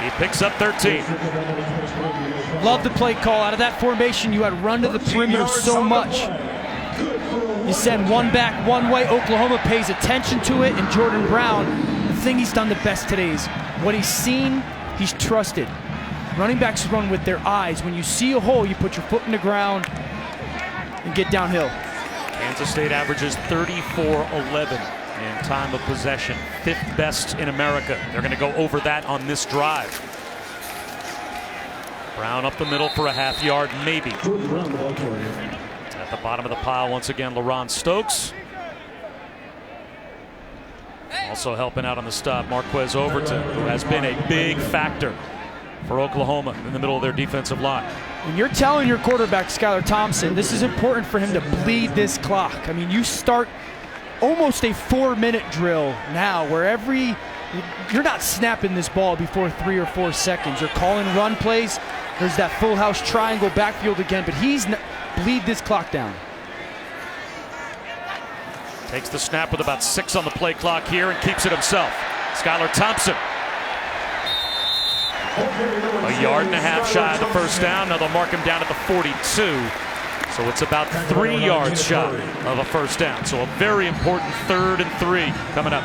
He picks up 13. Love the play call. Out of that formation, you had run to the perimeter so much. You send one back one way, Oklahoma pays attention to it, and Jordan Brown, the thing he's done the best today is what he's seen, he's trusted. Running backs run with their eyes. When you see a hole, you put your foot in the ground and get downhill. Kansas State averages 34-11 in time of possession, 5th best in America. They're going to go over that on this drive. Brown up the middle for a half yard, maybe. At the bottom of the pile, once again, LaRon Stokes. Also helping out on the stop, Marquez Overton, who has been a big factor for Oklahoma in the middle of their defensive line. When you're telling your quarterback, Skylar Thompson, this is important for him to bleed this clock. I mean, you start almost a 4-minute drill now where you're not snapping this ball before 3 or 4 seconds. You're calling run plays. There's that full house triangle backfield again, but he's bleed this clock down. Takes the snap with about 6 on the play clock here and keeps it himself. Skylar Thompson. A yard and a half shy of the first down. Now they'll mark him down at the 42. So it's about 3 yards shy of a first down. So a very important 3rd and 3 coming up.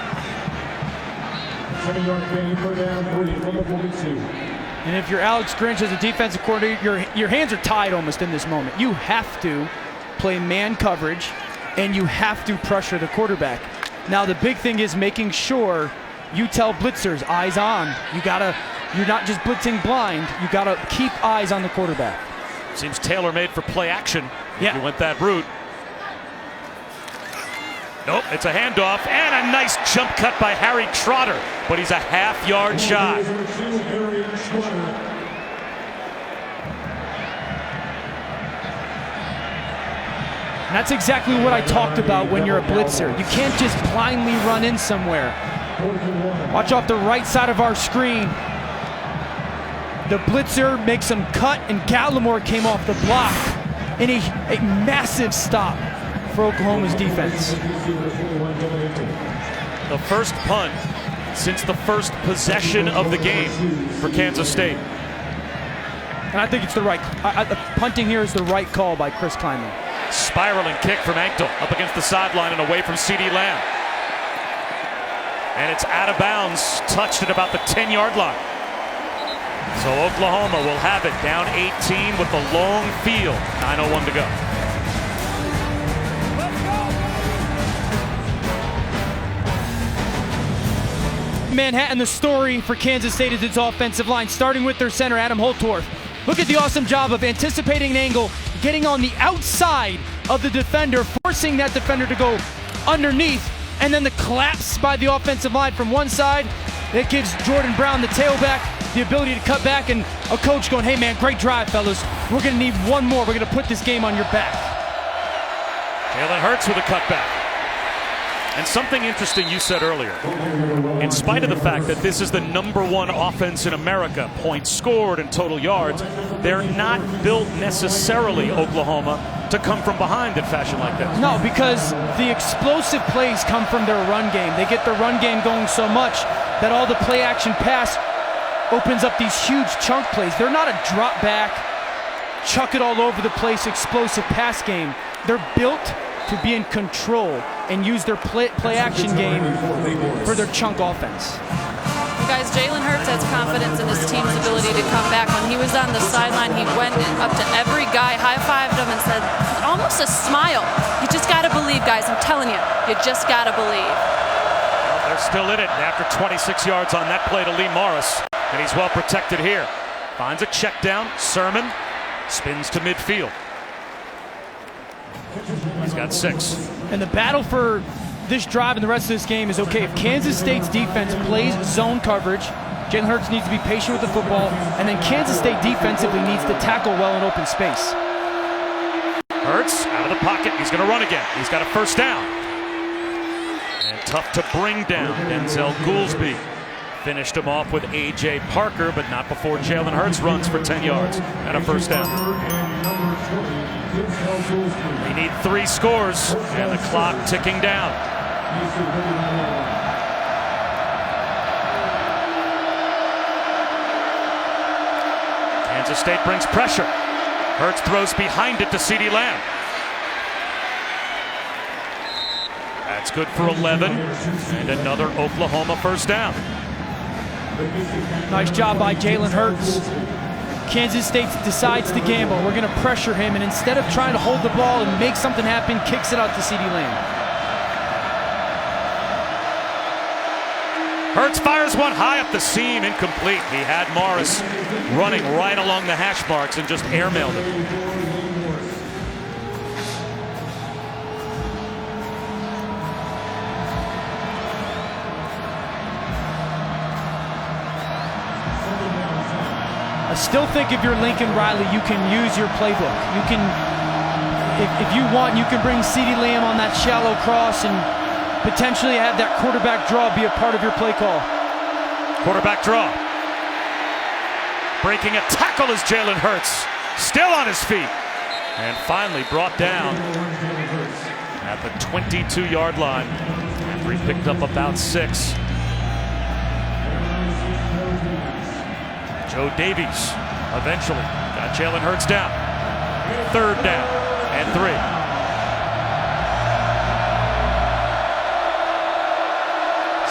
7-yard gain for down 3 from the 42. And if you're Alex Grinch as a defensive coordinator, your hands are tied almost in this moment. You have to play man coverage and you have to pressure the quarterback. Now the big thing is making sure you tell blitzers, eyes on. You're not just blitzing blind. You gotta keep eyes on the quarterback. Seems tailor-made for play action. Yeah. If you went that route. Nope, it's a handoff and a nice jump cut by Harry Trotter, but he's a half yard shy. And that's exactly what I talked about when you're a blitzer. You can't just blindly run in somewhere. Watch off the right side of our screen. The blitzer makes him cut, and Gallimore came off the block in a massive stop for Oklahoma's defense. The first punt since the first possession of the game for Kansas State. And I think it's the right, punting here is the right call by Chris Kleinman. Spiraling kick from Anktel up against the sideline and away from CeeDee Lamb. And it's out of bounds, touched at about the 10-yard line. So Oklahoma will have it down 18 with the long field. 9:01 to go. Manhattan, the story for Kansas State is its offensive line, starting with their center, Adam Holtorf. Look at the awesome job of anticipating an angle, getting on the outside of the defender, forcing that defender to go underneath, and then the collapse by the offensive line from one side. That gives Jordan Brown, the tailback, the ability to cut back, and a coach going, hey man, great drive, fellas. We're gonna need one more. We're gonna put this game on your back. Jalen Hurts with a cutback. And something interesting you said earlier, in spite of the fact that this is the #1 offense in America, points scored and total yards, they're not built necessarily, Oklahoma, to come from behind in fashion like this. No, because the explosive plays come from their run game. They get the run game going so much that all the play action pass opens up these huge chunk plays. They're not a drop back, chuck it all over the place, explosive pass game. They're built to be in control and use their play action game for their chunk offense. Guys, Jalen Hurts has confidence in his team's ability to come back. When he was on the sideline, he went up to every guy, high-fived him, and said, almost a smile, you just got to believe, guys. I'm telling you, you just got to believe. Well, they're still in it after 26 yards on that play to Lee Morris, and he's well protected here. Finds a check down. Sermon spins to midfield. He's got 6. And the battle for this drive and the rest of this game is, okay, if Kansas State's defense plays zone coverage, Jalen Hurts needs to be patient with the football, and then Kansas State defensively needs to tackle well in open space. Hurts out of the pocket. He's going to run again. He's got a first down. And tough to bring down. Denzel Goolsby finished him off with A.J. Parker, but not before Jalen Hurts runs for 10 yards and a first down. They need 3 scores, and the clock ticking down. Kansas State brings pressure. Hurts throws behind it to CeeDee Lamb. That's good for 11, and another Oklahoma first down. Nice job by Jalen Hurts. Kansas State decides to gamble. We're going to pressure him, and instead of trying to hold the ball and make something happen, kicks it out to CeeDee Lamb. Hurts fires one high up the seam, incomplete. He had Morris running right along the hash marks and just airmailed him. I still think if you're Lincoln Riley, you can use your playbook. You can, if you want, you can bring CeeDee Lamb on that shallow cross and potentially have that quarterback draw be a part of your play call. Quarterback draw. Breaking a tackle is Jalen Hurts. Still on his feet. And finally brought down at the 22-yard line after he picked up about 6. Joe Davies eventually got Jalen Hurts down. 3rd down and 3.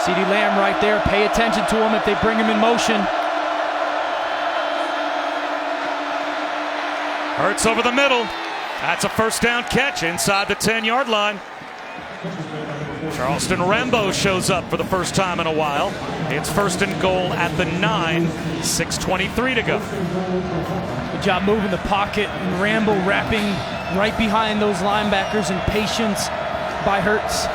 CeeDee Lamb right there. Pay attention to him if they bring him in motion. Hurts over the middle. That's a first down catch inside the 10-yard line. Charleston Rambo shows up for the first time in a while. It's 1st and goal at the 9. 6:23 to go. Good job moving the pocket, and Rambo wrapping right behind those linebackers, and patience by Hurts.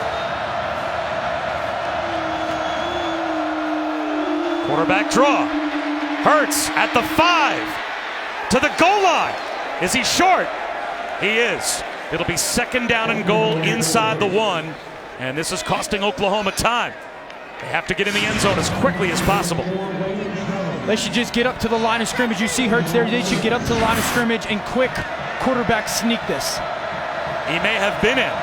Quarterback draw. Hurts at the 5 to the goal line. Is he short? He is. It'll be 2nd down and goal inside the 1, and this is costing Oklahoma time. They have to get in the end zone as quickly as possible. They should just get up to the line of scrimmage. You see Hurts there. They should get up to the line of scrimmage and quick quarterback sneak this. He may have been in.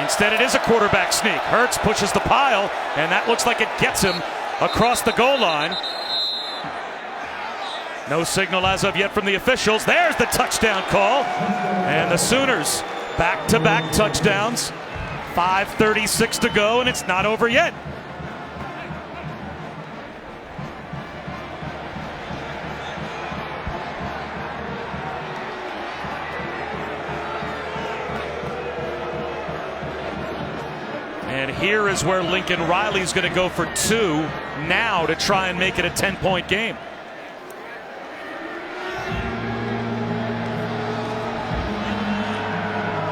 Instead, it is a quarterback sneak. Hurts pushes the pile, and that looks like it gets him across the goal line. No signal as of yet from the officials. There's the touchdown call. And the Sooners back-to-back touchdowns. 5:36 to go, and it's not over yet. And here is where Lincoln Riley's going to go for 2 now to try and make it a 10-point game.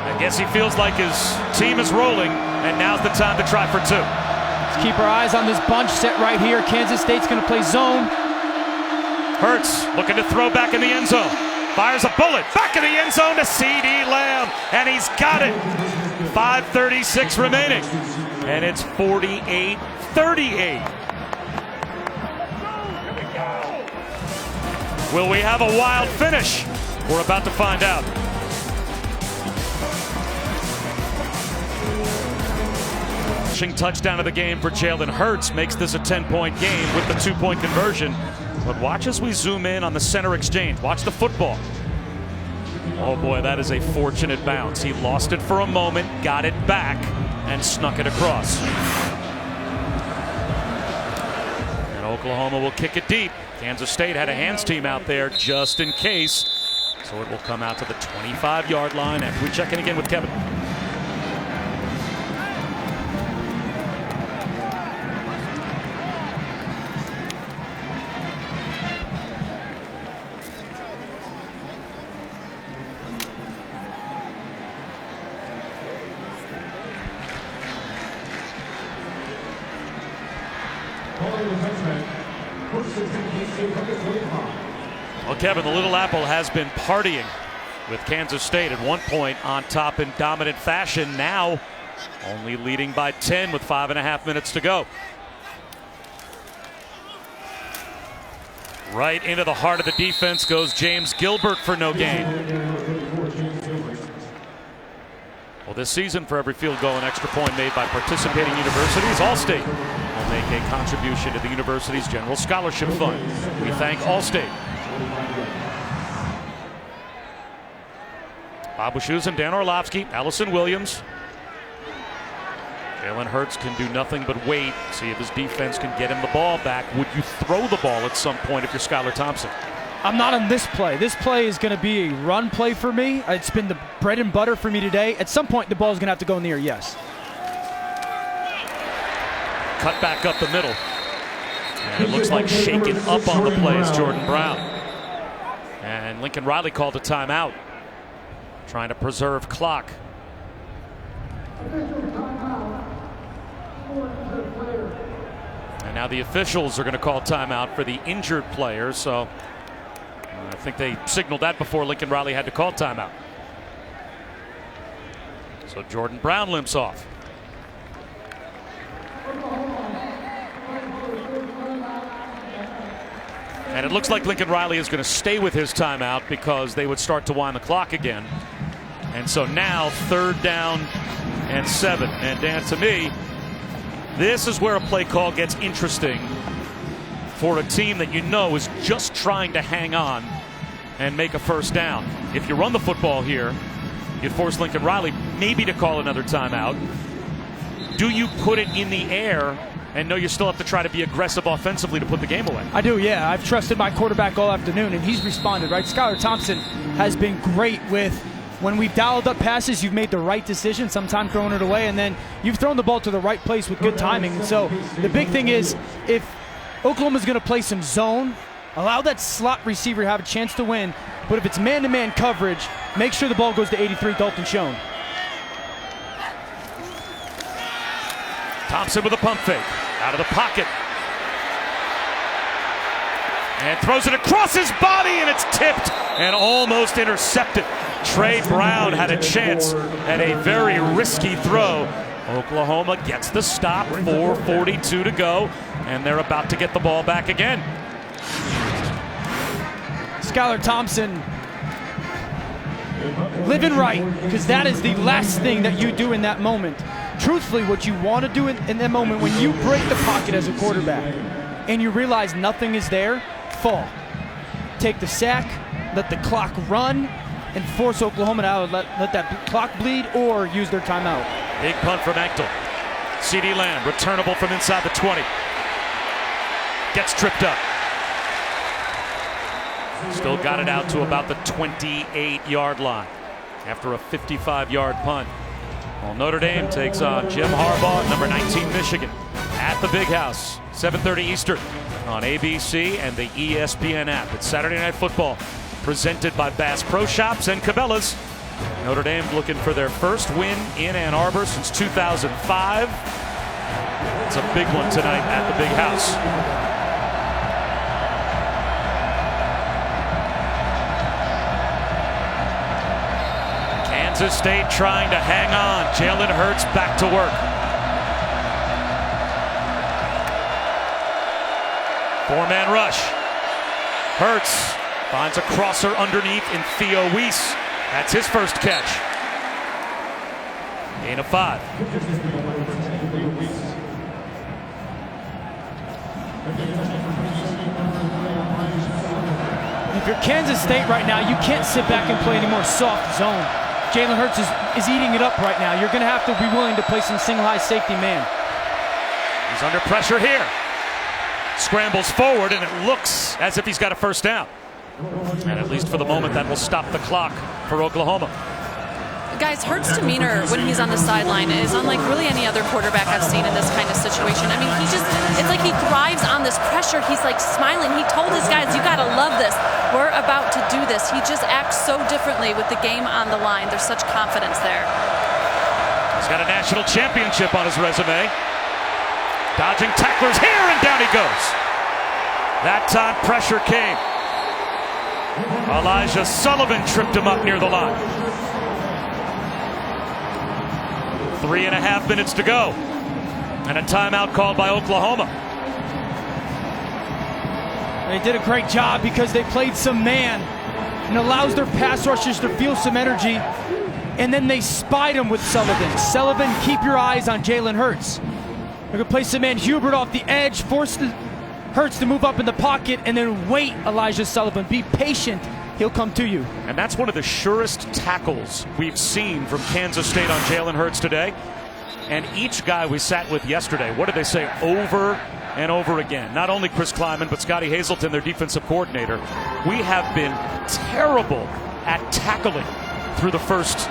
I guess he feels like his team is rolling, and now's the time to try for 2. Let's keep our eyes on this bunch set right here. Kansas State's going to play zone. Hurts looking to throw back in the end zone. Fires a bullet back in the end zone to CeeDee Lamb, and he's got it. 5:36 remaining, and it's 48-38. Will we have a wild finish? We're about to find out. Touchdown of the game for Jalen Hurts makes this a 10-point game with the 2-point conversion. But watch as we zoom in on the center exchange. Watch the football. Oh boy, that is a fortunate bounce. He lost it for a moment, got it back, and snuck it across. And Oklahoma will kick it deep. Kansas State had a hands team out there just in case. So it will come out to the 25-yard line after we check in again with Kevin. Well, Kevin, the Little Apple has been partying with Kansas State at one point on top in dominant fashion. Now only leading by 10 with 5.5 minutes to go. Right into the heart of the defense goes James Gilbert for no gain. Well, this season, for every field goal and extra point made by participating universities, Allstate will make a contribution to the university's general scholarship fund. We thank Allstate. Bob Wischusen, Dan Orlovsky, Allison Williams. Jalen Hurts can do nothing but wait, see if his defense can get him the ball back. Would you throw the ball at some point if you're Skylar Thompson? I'm not on this play. This play is going to be a run play for me. It's been the bread and butter for me today. At some point, the ball is going to have to go in the air, yes. Cut back up the middle. And it looks like shaken up on the play is Jordan Brown. And Lincoln Riley called a timeout, trying to preserve clock. And now the officials are going to call timeout for the injured player, so I think they signaled that before Lincoln Riley had to call timeout. So Jordan Brown limps off. And it looks like Lincoln Riley is going to stay with his timeout because they would start to wind the clock again. And so now 3rd down and 7. And Dan, to me, this is where a play call gets interesting for a team that you know is just trying to hang on and make a 1st down. If you run the football here, you'd force Lincoln Riley maybe to call another timeout. Do you put it in the air and know you still have to try to be aggressive offensively to put the game away? I do, yeah. I've trusted my quarterback all afternoon, and he's responded, right? Skylar Thompson has been great with when we've dialed up passes, you've made the right decision, sometimes throwing it away, and then you've thrown the ball to the right place with good timing. And so the big thing is if Oklahoma's going to play some zone, allow that slot receiver to have a chance to win, but if it's man-to-man coverage, make sure the ball goes to 83, Dalton Schoen. Thompson with a pump fake, out of the pocket. And throws it across his body, and it's tipped and almost intercepted. Trey Brown had a chance at a very risky throw. Oklahoma gets the stop, 4:42 to go, and they're about to get the ball back again. Skylar Thompson living right, because that is the last thing that you do in that moment. Truthfully, what you want to do in that moment when you break the pocket as a quarterback and you realize nothing is there, fall. Take the sack, let the clock run, and force Oklahoma to let that clock bleed or use their timeout. Big punt from Echtel. CeeDee Lamb, returnable from inside the 20. Gets tripped up. Still got it out to about the 28-yard line after a 55-yard punt. Well, Notre Dame takes on Jim Harbaugh, number 19 Michigan, at the Big House, 7:30 Eastern on ABC and the ESPN app. It's Saturday Night Football, presented by Bass Pro Shops and Cabela's. Notre Dame looking for their first win in Ann Arbor since 2005. It's a big one tonight at the Big House. Kansas State trying to hang on. Jalen Hurts back to work. 4-man rush. Hurts finds a crosser underneath in Theo Weiss. That's his first catch. Gain of 5. If you're Kansas State right now, you can't sit back and play any more soft zone. Jalen Hurts is eating it up right now. You're going to have to be willing to play some single high safety man. He's under pressure here. Scrambles forward, and it looks as if he's got a first down. And at least for the moment, that will stop the clock for Oklahoma. Guys, Hurts' demeanor when he's on the sideline is unlike really any other quarterback I've seen in this kind of situation. I mean, it's like he thrives on this pressure. He's like smiling. He told his guys, you got to love this. We're about to do this. He just acts so differently with the game on the line. There's such confidence there. He's got a national championship on his resume. Dodging tacklers here, and down he goes. That time pressure came. Elijah Sullivan tripped him up near the line. 3.5 minutes to go. And a timeout called by Oklahoma. They did a great job because they played some man and allows their pass rushers to feel some energy. And then they spied him with Sullivan. Sullivan, keep your eyes on Jalen Hurts. They're going to play some man Hubert off the edge, force Hurts to move up in the pocket, and then wait, Elijah Sullivan. Be patient. He'll come to you. And that's one of the surest tackles we've seen from Kansas State on Jalen Hurts today. And each guy we sat with yesterday, what did they say over and over again? Not only Chris Kleiman, but Scotty Hazelton, their defensive coordinator. We have been terrible at tackling through the first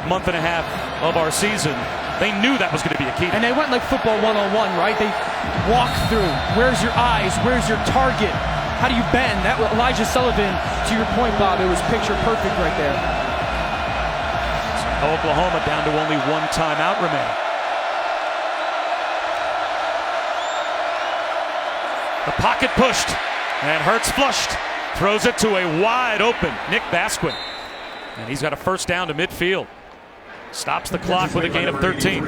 month and a half of our season. They knew that was going to be a key. And they went like football one-on-one, right? They walk through. Where's your eyes? Where's your target? How do you bend? That Elijah Sullivan, to your point, Bob, it was picture perfect right there. So Oklahoma down to only one timeout remaining. The pocket pushed, and Hurts flushed. Throws it to a wide open Nick Basquin. And he's got a first down to midfield. Stops the clock with a gain of 13.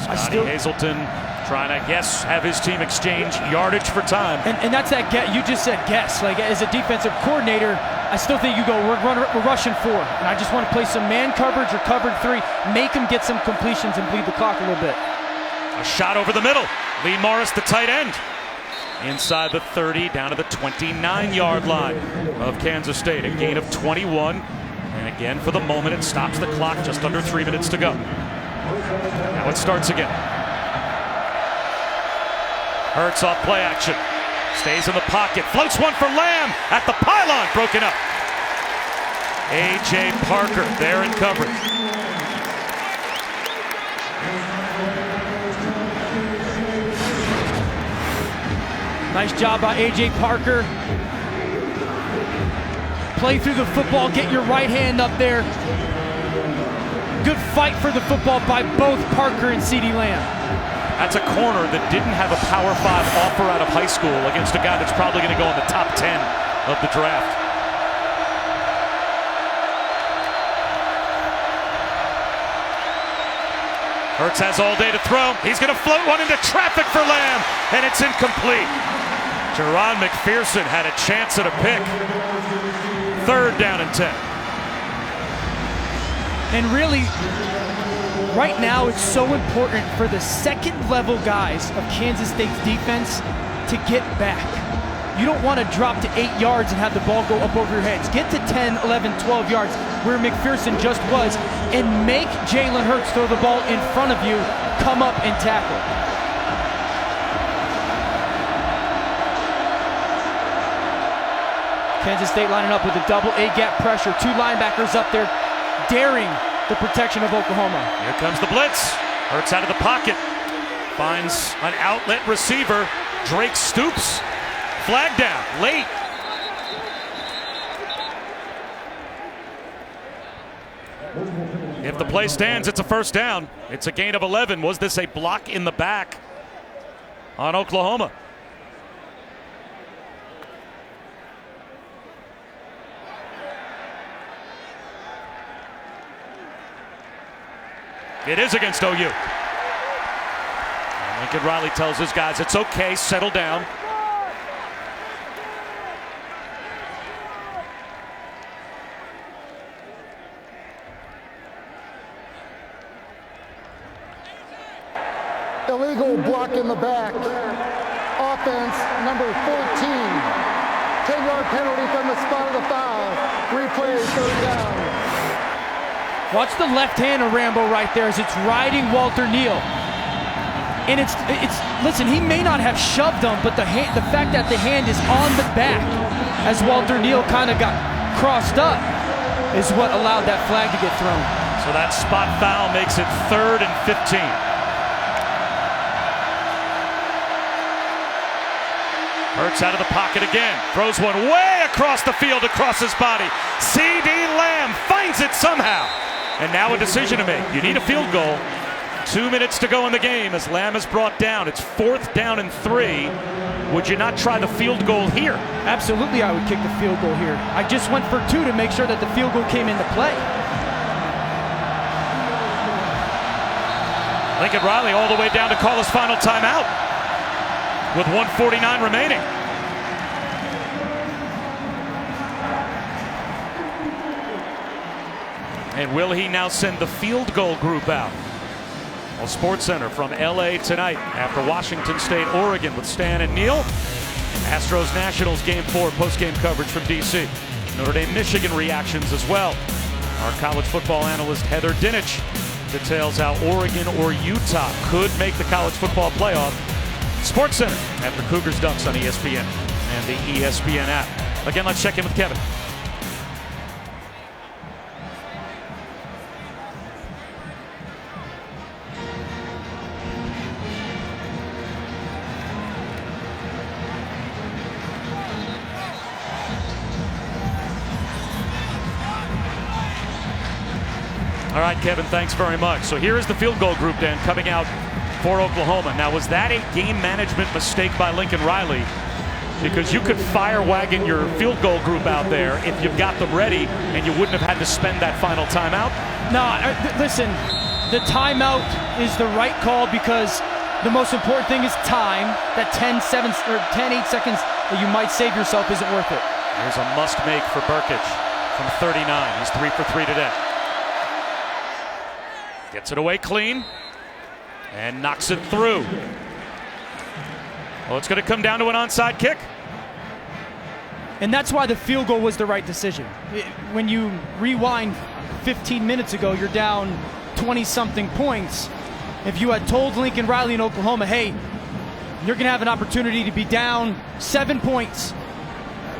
Scotty Hazelton trying to have his team exchange yardage for time. And that's that you just said guess. Like, as a defensive coordinator, I still think you go, we're rushing 4. And I just want to play some man coverage or covered 3. Make them get some completions and bleed the clock a little bit. A shot over the middle. Lee Morris, the tight end. Inside the 30, down to the 29-yard line of Kansas State. A gain of 21. And again, for the moment, it stops the clock. Just under 3 minutes to go. Now it starts again. Hurts off play action. Stays in the pocket. Floats one for Lamb at the pylon. Broken up. A.J. Parker there in coverage. Nice job by A.J. Parker. Play through the football. Get your right hand up there. Good fight for the football by both Parker and CeeDee Lamb. That's a corner that didn't have a Power 5 offer out of high school against a guy that's probably going to go in the top 10 of the draft. Hurts has all day to throw. He's going to float one into traffic for Lamb, and it's incomplete. Jerron McPherson had a chance at a pick. 3rd down and 10. And really, right now, it's so important for the second-level guys of Kansas State's defense to get back. You don't want to drop to 8 yards and have the ball go up over your heads. Get to 10, 11, 12 yards, where McPherson just was, and make Jalen Hurts throw the ball in front of you, come up and tackle. Kansas State lining up with a double A-gap pressure. 2 linebackers up there, daring the protection of Oklahoma. Here comes the blitz. Hurts out of the pocket. Finds an outlet receiver. Drake stoops. Flag down, late. If the play stands, it's a first down. It's a gain of 11. Was this a block in the back on Oklahoma? It is against OU. And Lincoln Riley tells his guys, it's okay, settle down. Illegal block in the back. Offense number 14. 10-yard penalty from the spot of the foul. Replay, 3rd down. Watch the left hand of Rambo right there as it's riding Walter Neal. And it's listen, he may not have shoved him, but the fact that the hand is on the back as Walter Neal kind of got crossed up is what allowed that flag to get thrown. So that spot foul makes it 3rd and 15. Hurts out of the pocket again. Throws one way across the field, across his body. CeeDee Lamb finds it somehow. And now a decision to make. You need a field goal. 2 minutes to go in the game as Lamb is brought down. It's 4th down and 3. Would you not try the field goal here? Absolutely, I would kick the field goal here. I just went for 2 to make sure that the field goal came into play. Lincoln Riley all the way down to call his final timeout with 1:49 remaining. And will he now send the field goal group out? Well, Sports Center from LA tonight after Washington State, Oregon with Stan and Neil. Astros Nationals Game 4 post-game coverage from D.C. Notre Dame Michigan reactions as well. Our college football analyst Heather Dinich details how Oregon or Utah could make the college football playoff. Sports Center after Cougars Ducks on ESPN and the ESPN app. Again, let's check in with Kevin. All right, Kevin, thanks very much. So here is the field goal group, Dan, coming out for Oklahoma. Now, was that a game management mistake by Lincoln Riley? Because you could fire wagon your field goal group out there if you've got them ready and you wouldn't have had to spend that final timeout? No, listen, the timeout is the right call because the most important thing is time. That 8 seconds that you might save yourself isn't worth it. Here's a must make for Burkich from 39. He's 3 for 3 today. Gets it away clean and knocks it through. Well, it's going to come down to an onside kick. And that's why the field goal was the right decision. When you rewind 15 minutes ago, you're down 20-something points. If you had told Lincoln Riley in Oklahoma, hey, you're going to have an opportunity to be down 7 points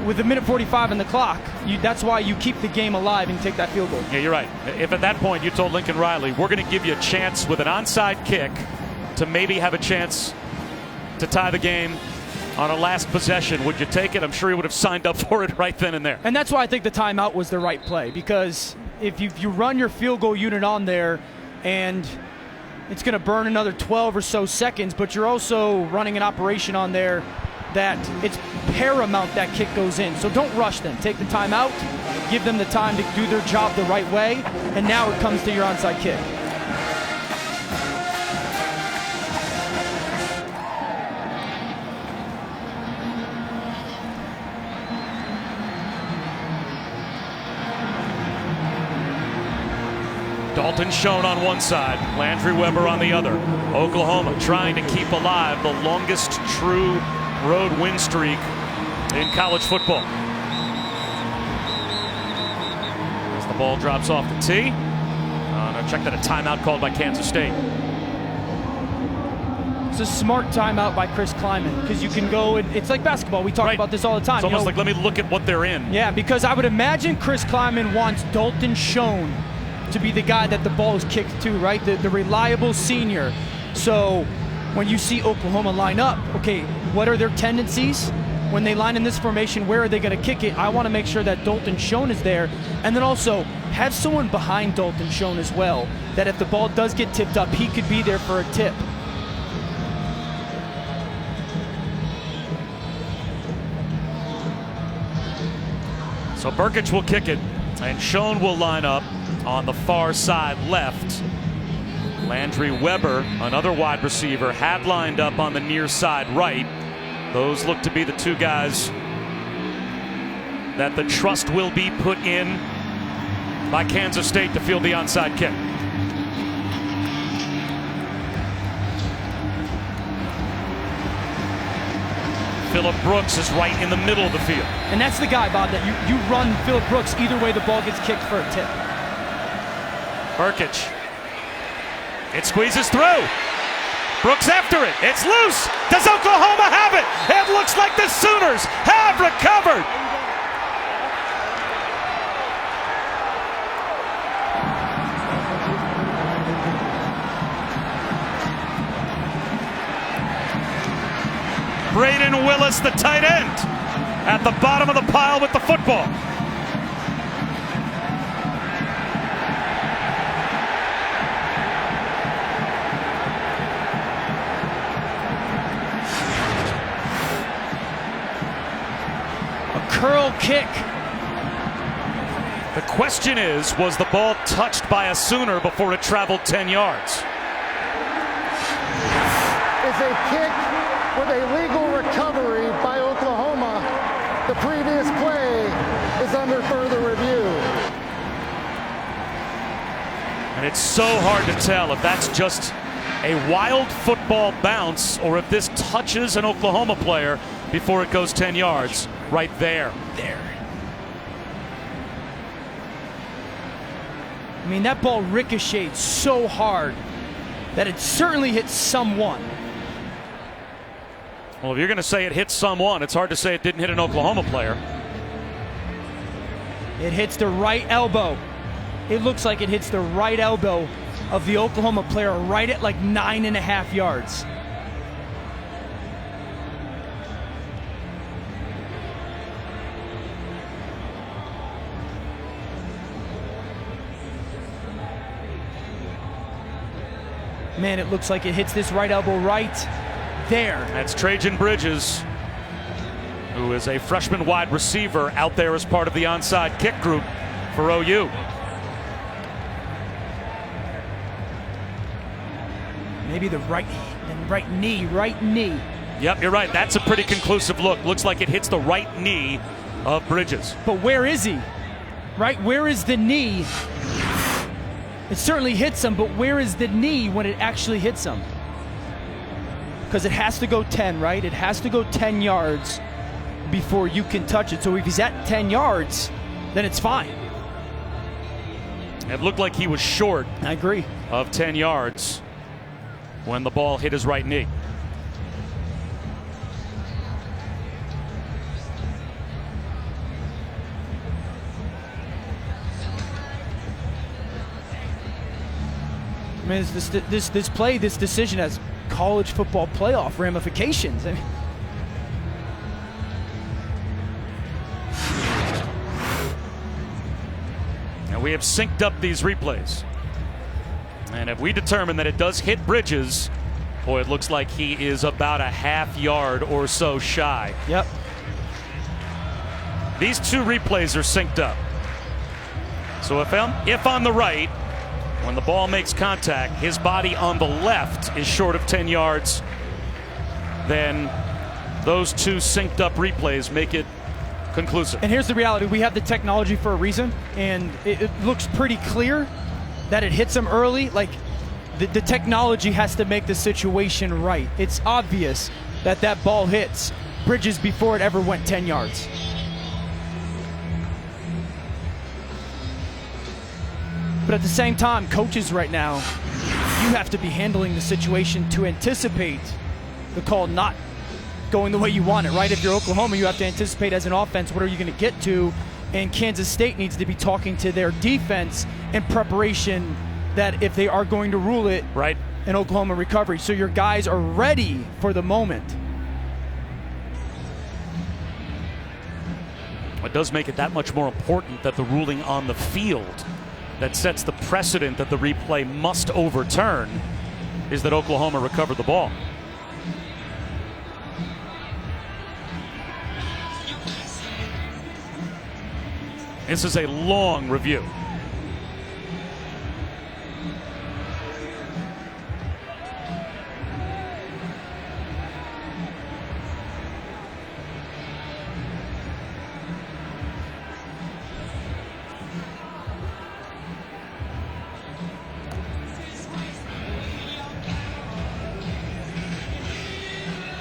with 1:45 on the clock, that's why you keep the game alive and take that field goal. Yeah, you're right. If at that point you told Lincoln Riley, we're going to give you a chance with an onside kick to maybe have a chance to tie the game on a last possession, would you take it? I'm sure he would have signed up for it right then and there. And that's why I think the timeout was the right play, because if you run your field goal unit on there and it's going to burn another 12 or so seconds, but you're also running an operation on there that it's paramount that kick goes in. So don't rush them. Take the time out, give them the time to do their job the right way, and now it comes to your onside kick. Dalton Schoen on one side, Landry Weber on the other. Oklahoma trying to keep alive the longest true road win streak in college football. As the ball drops off the tee. No, check that, a timeout called by Kansas State. It's a smart timeout by Chris Kleiman, because you can go, it's like basketball. We talk about this all the time. It's almost like, let me look at what they're in. Yeah, because I would imagine Chris Kleiman wants Dalton Schoen to be the guy that the ball is kicked to, right? The reliable senior. So when you see Oklahoma line up, okay, what are their tendencies? When they line in this formation, where are they going to kick it? I want to make sure that Dalton Schoen is there. And then also have someone behind Dalton Schoen as well, that if the ball does get tipped up, he could be there for a tip. So Burkich will kick it, and Schoen will line up on the far side left. Landry Weber, another wide receiver, had lined up on the near side right. Those look to be the two guys that the trust will be put in by Kansas State to field the onside kick. Phillip Brooks is right in the middle of the field. And that's the guy, Bob, that you run Phillip Brooks either way the ball gets kicked for a tip. Burkich. It squeezes through. Brooks after it. It's loose. Does Oklahoma have it? It looks like the Sooners have recovered. Braden Willis, the tight end, at the bottom of the pile with the football. Curl kick. The question is, was the ball touched by a Sooner before it traveled 10 yards? Is a kick with a legal recovery by Oklahoma. The previous play is under further review. And it's so hard to tell if that's just a wild football bounce or if this touches an Oklahoma player before it goes 10 yards. Right there. I mean, that ball ricocheted so hard that it certainly hit someone. Well, if you're going to say it hit someone, it's hard to say it didn't hit an Oklahoma player. It hits the right elbow. It looks like it hits the right elbow of the Oklahoma player right at like 9.5 yards. Man, it looks like it hits this right elbow right there. That's Trajan Bridges, who is a freshman wide receiver out there as part of the onside kick group for OU. Maybe the right knee. Yep, you're right. That's a pretty conclusive look. Looks like it hits the right knee of Bridges. But where is he? Right? Where is the knee? It certainly hits him, but where is the knee when it actually hits him? Because it has to go 10, right? It has to go 10 yards before you can touch it. So if he's at 10 yards, then it's fine. It looked like he was short. I agree. Of 10 yards when the ball hit his right knee. I mean, this play, this decision has college football playoff ramifications. I mean, and we have synced up these replays. And if we determine that it does hit Bridges, boy, it looks like he is about a half yard or so shy. Yep. These two replays are synced up. So if on the right, when the ball makes contact, his body on the left is short of 10 yards, then those two synced up replays make it conclusive. And here's the reality. We have the technology for a reason, and it looks pretty clear that it hits him early. Like, the technology has to make the situation right. It's obvious that that ball hits Bridges before it ever went 10 yards. But at the same time, coaches right now, you have to be handling the situation to anticipate the call not going the way you want it, right? If you're Oklahoma, you have to anticipate as an offense, what are you going to get to? And Kansas State needs to be talking to their defense in preparation that if they are going to rule it, right, an Oklahoma recovery. So your guys are ready for the moment. It does make it that much more important that the ruling on the field that sets the precedent that the replay must overturn is that Oklahoma recovered the ball. This is a long review.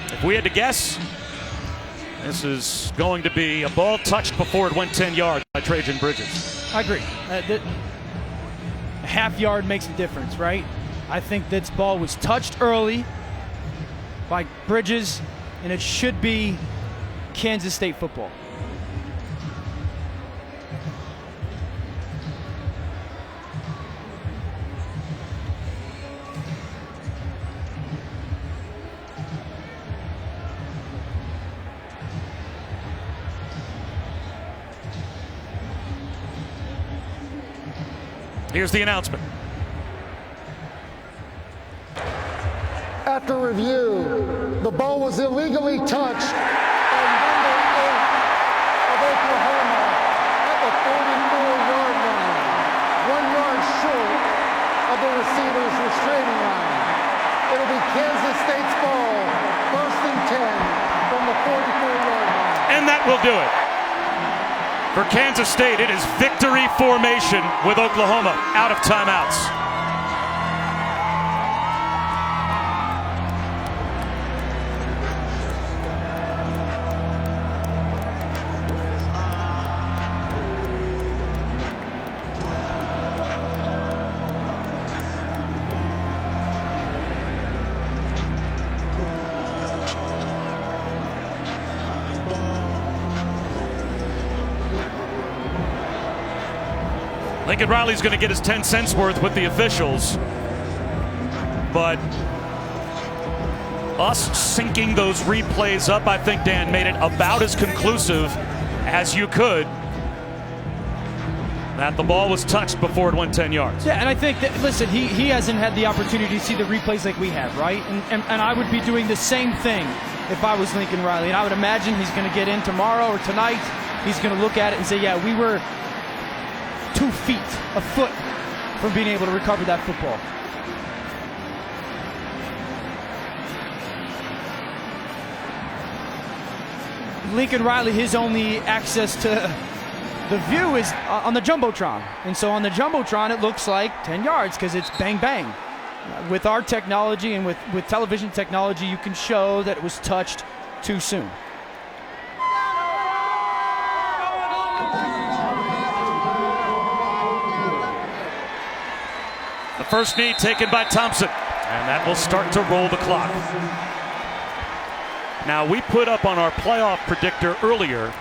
If we had to guess, this is going to be a ball touched before it went 10 yards by Trajan Bridges. I agree. A half yard makes a difference, right? I think this ball was touched early by Bridges, and it should be Kansas State football. Here's the announcement. After review, the ball was illegally touched by number 8 of Oklahoma at the 44-yard line, 1 yard short of the receiver's restraining line. It'll be Kansas State's ball, 1st and 10 from the 44-yard line. And that will do it. For Kansas State, it is victory formation with Oklahoma out of timeouts. Lincoln Riley's going to get his 10 cents worth with the officials. But us syncing those replays up, I think, Dan, made it about as conclusive as you could that the ball was touched before it went 10 yards. Yeah, and I think that, listen, he hasn't had the opportunity to see the replays like we have, right? And I would be doing the same thing if I was Lincoln Riley. And I would imagine he's going to get in tomorrow or tonight. He's going to look at it and say, yeah, we were 2 feet, a foot from being able to recover that football. Lincoln Riley, his only access to the view is on the Jumbotron. And so on the Jumbotron, it looks like 10 yards because it's bang, bang. With our technology and with television technology, you can show that it was touched too soon. The first knee taken by Thompson, and that will start to roll the clock. Now, we put up on our playoff predictor earlier,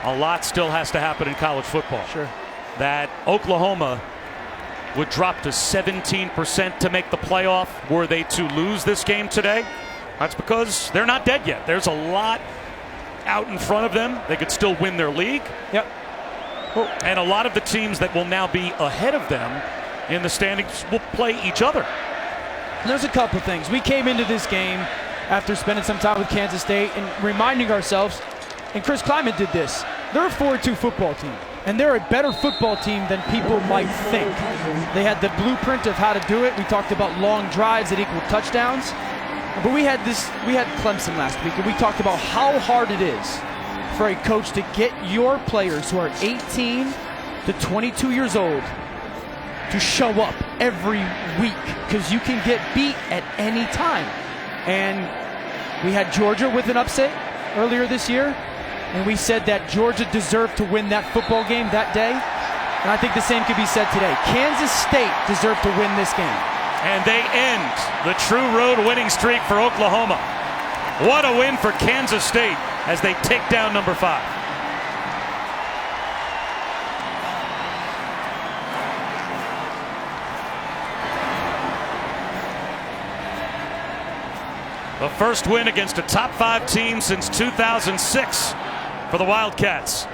a lot still has to happen in college football. Sure. That Oklahoma would drop to 17% to make the playoff were they to lose this game today. That's because they're not dead yet. There's a lot out in front of them. They could still win their league. Yep. And a lot of the teams that will now be ahead of them in the standings will play each other. There's a couple things. We came into this game after spending some time with Kansas State and reminding ourselves, and Chris Kleiman did this, they're a 4-2 football team, and they're a better football team than people might think. They had the blueprint of how to do it. We talked about long drives that equal touchdowns, but we had Clemson last week, and we talked about how hard it is for a coach to get your players who are 18 to 22 years old to show up every week, because you can get beat at any time. And we had Georgia with an upset earlier this year, and we said that Georgia deserved to win that football game that day. And I think the same could be said today. Kansas State deserved to win this game. And they end the true road winning streak for Oklahoma. What a win for Kansas State as they take down number 5. The first win against a top 5 team since 2006 for the Wildcats.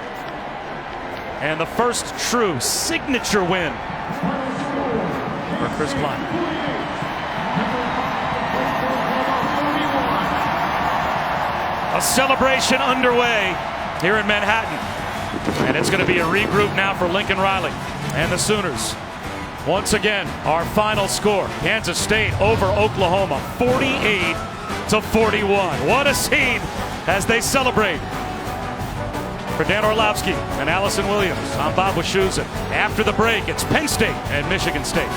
And the first true signature win for Chris Kleiman. A celebration underway here in Manhattan. And it's going to be a regroup now for Lincoln Riley and the Sooners. Once again, our final score, Kansas State over Oklahoma, 48-41. What a scene as they celebrate. For Dan Orlovsky and Allison Williams, I'm Bob Wischusen. After the break, it's Penn State and Michigan State.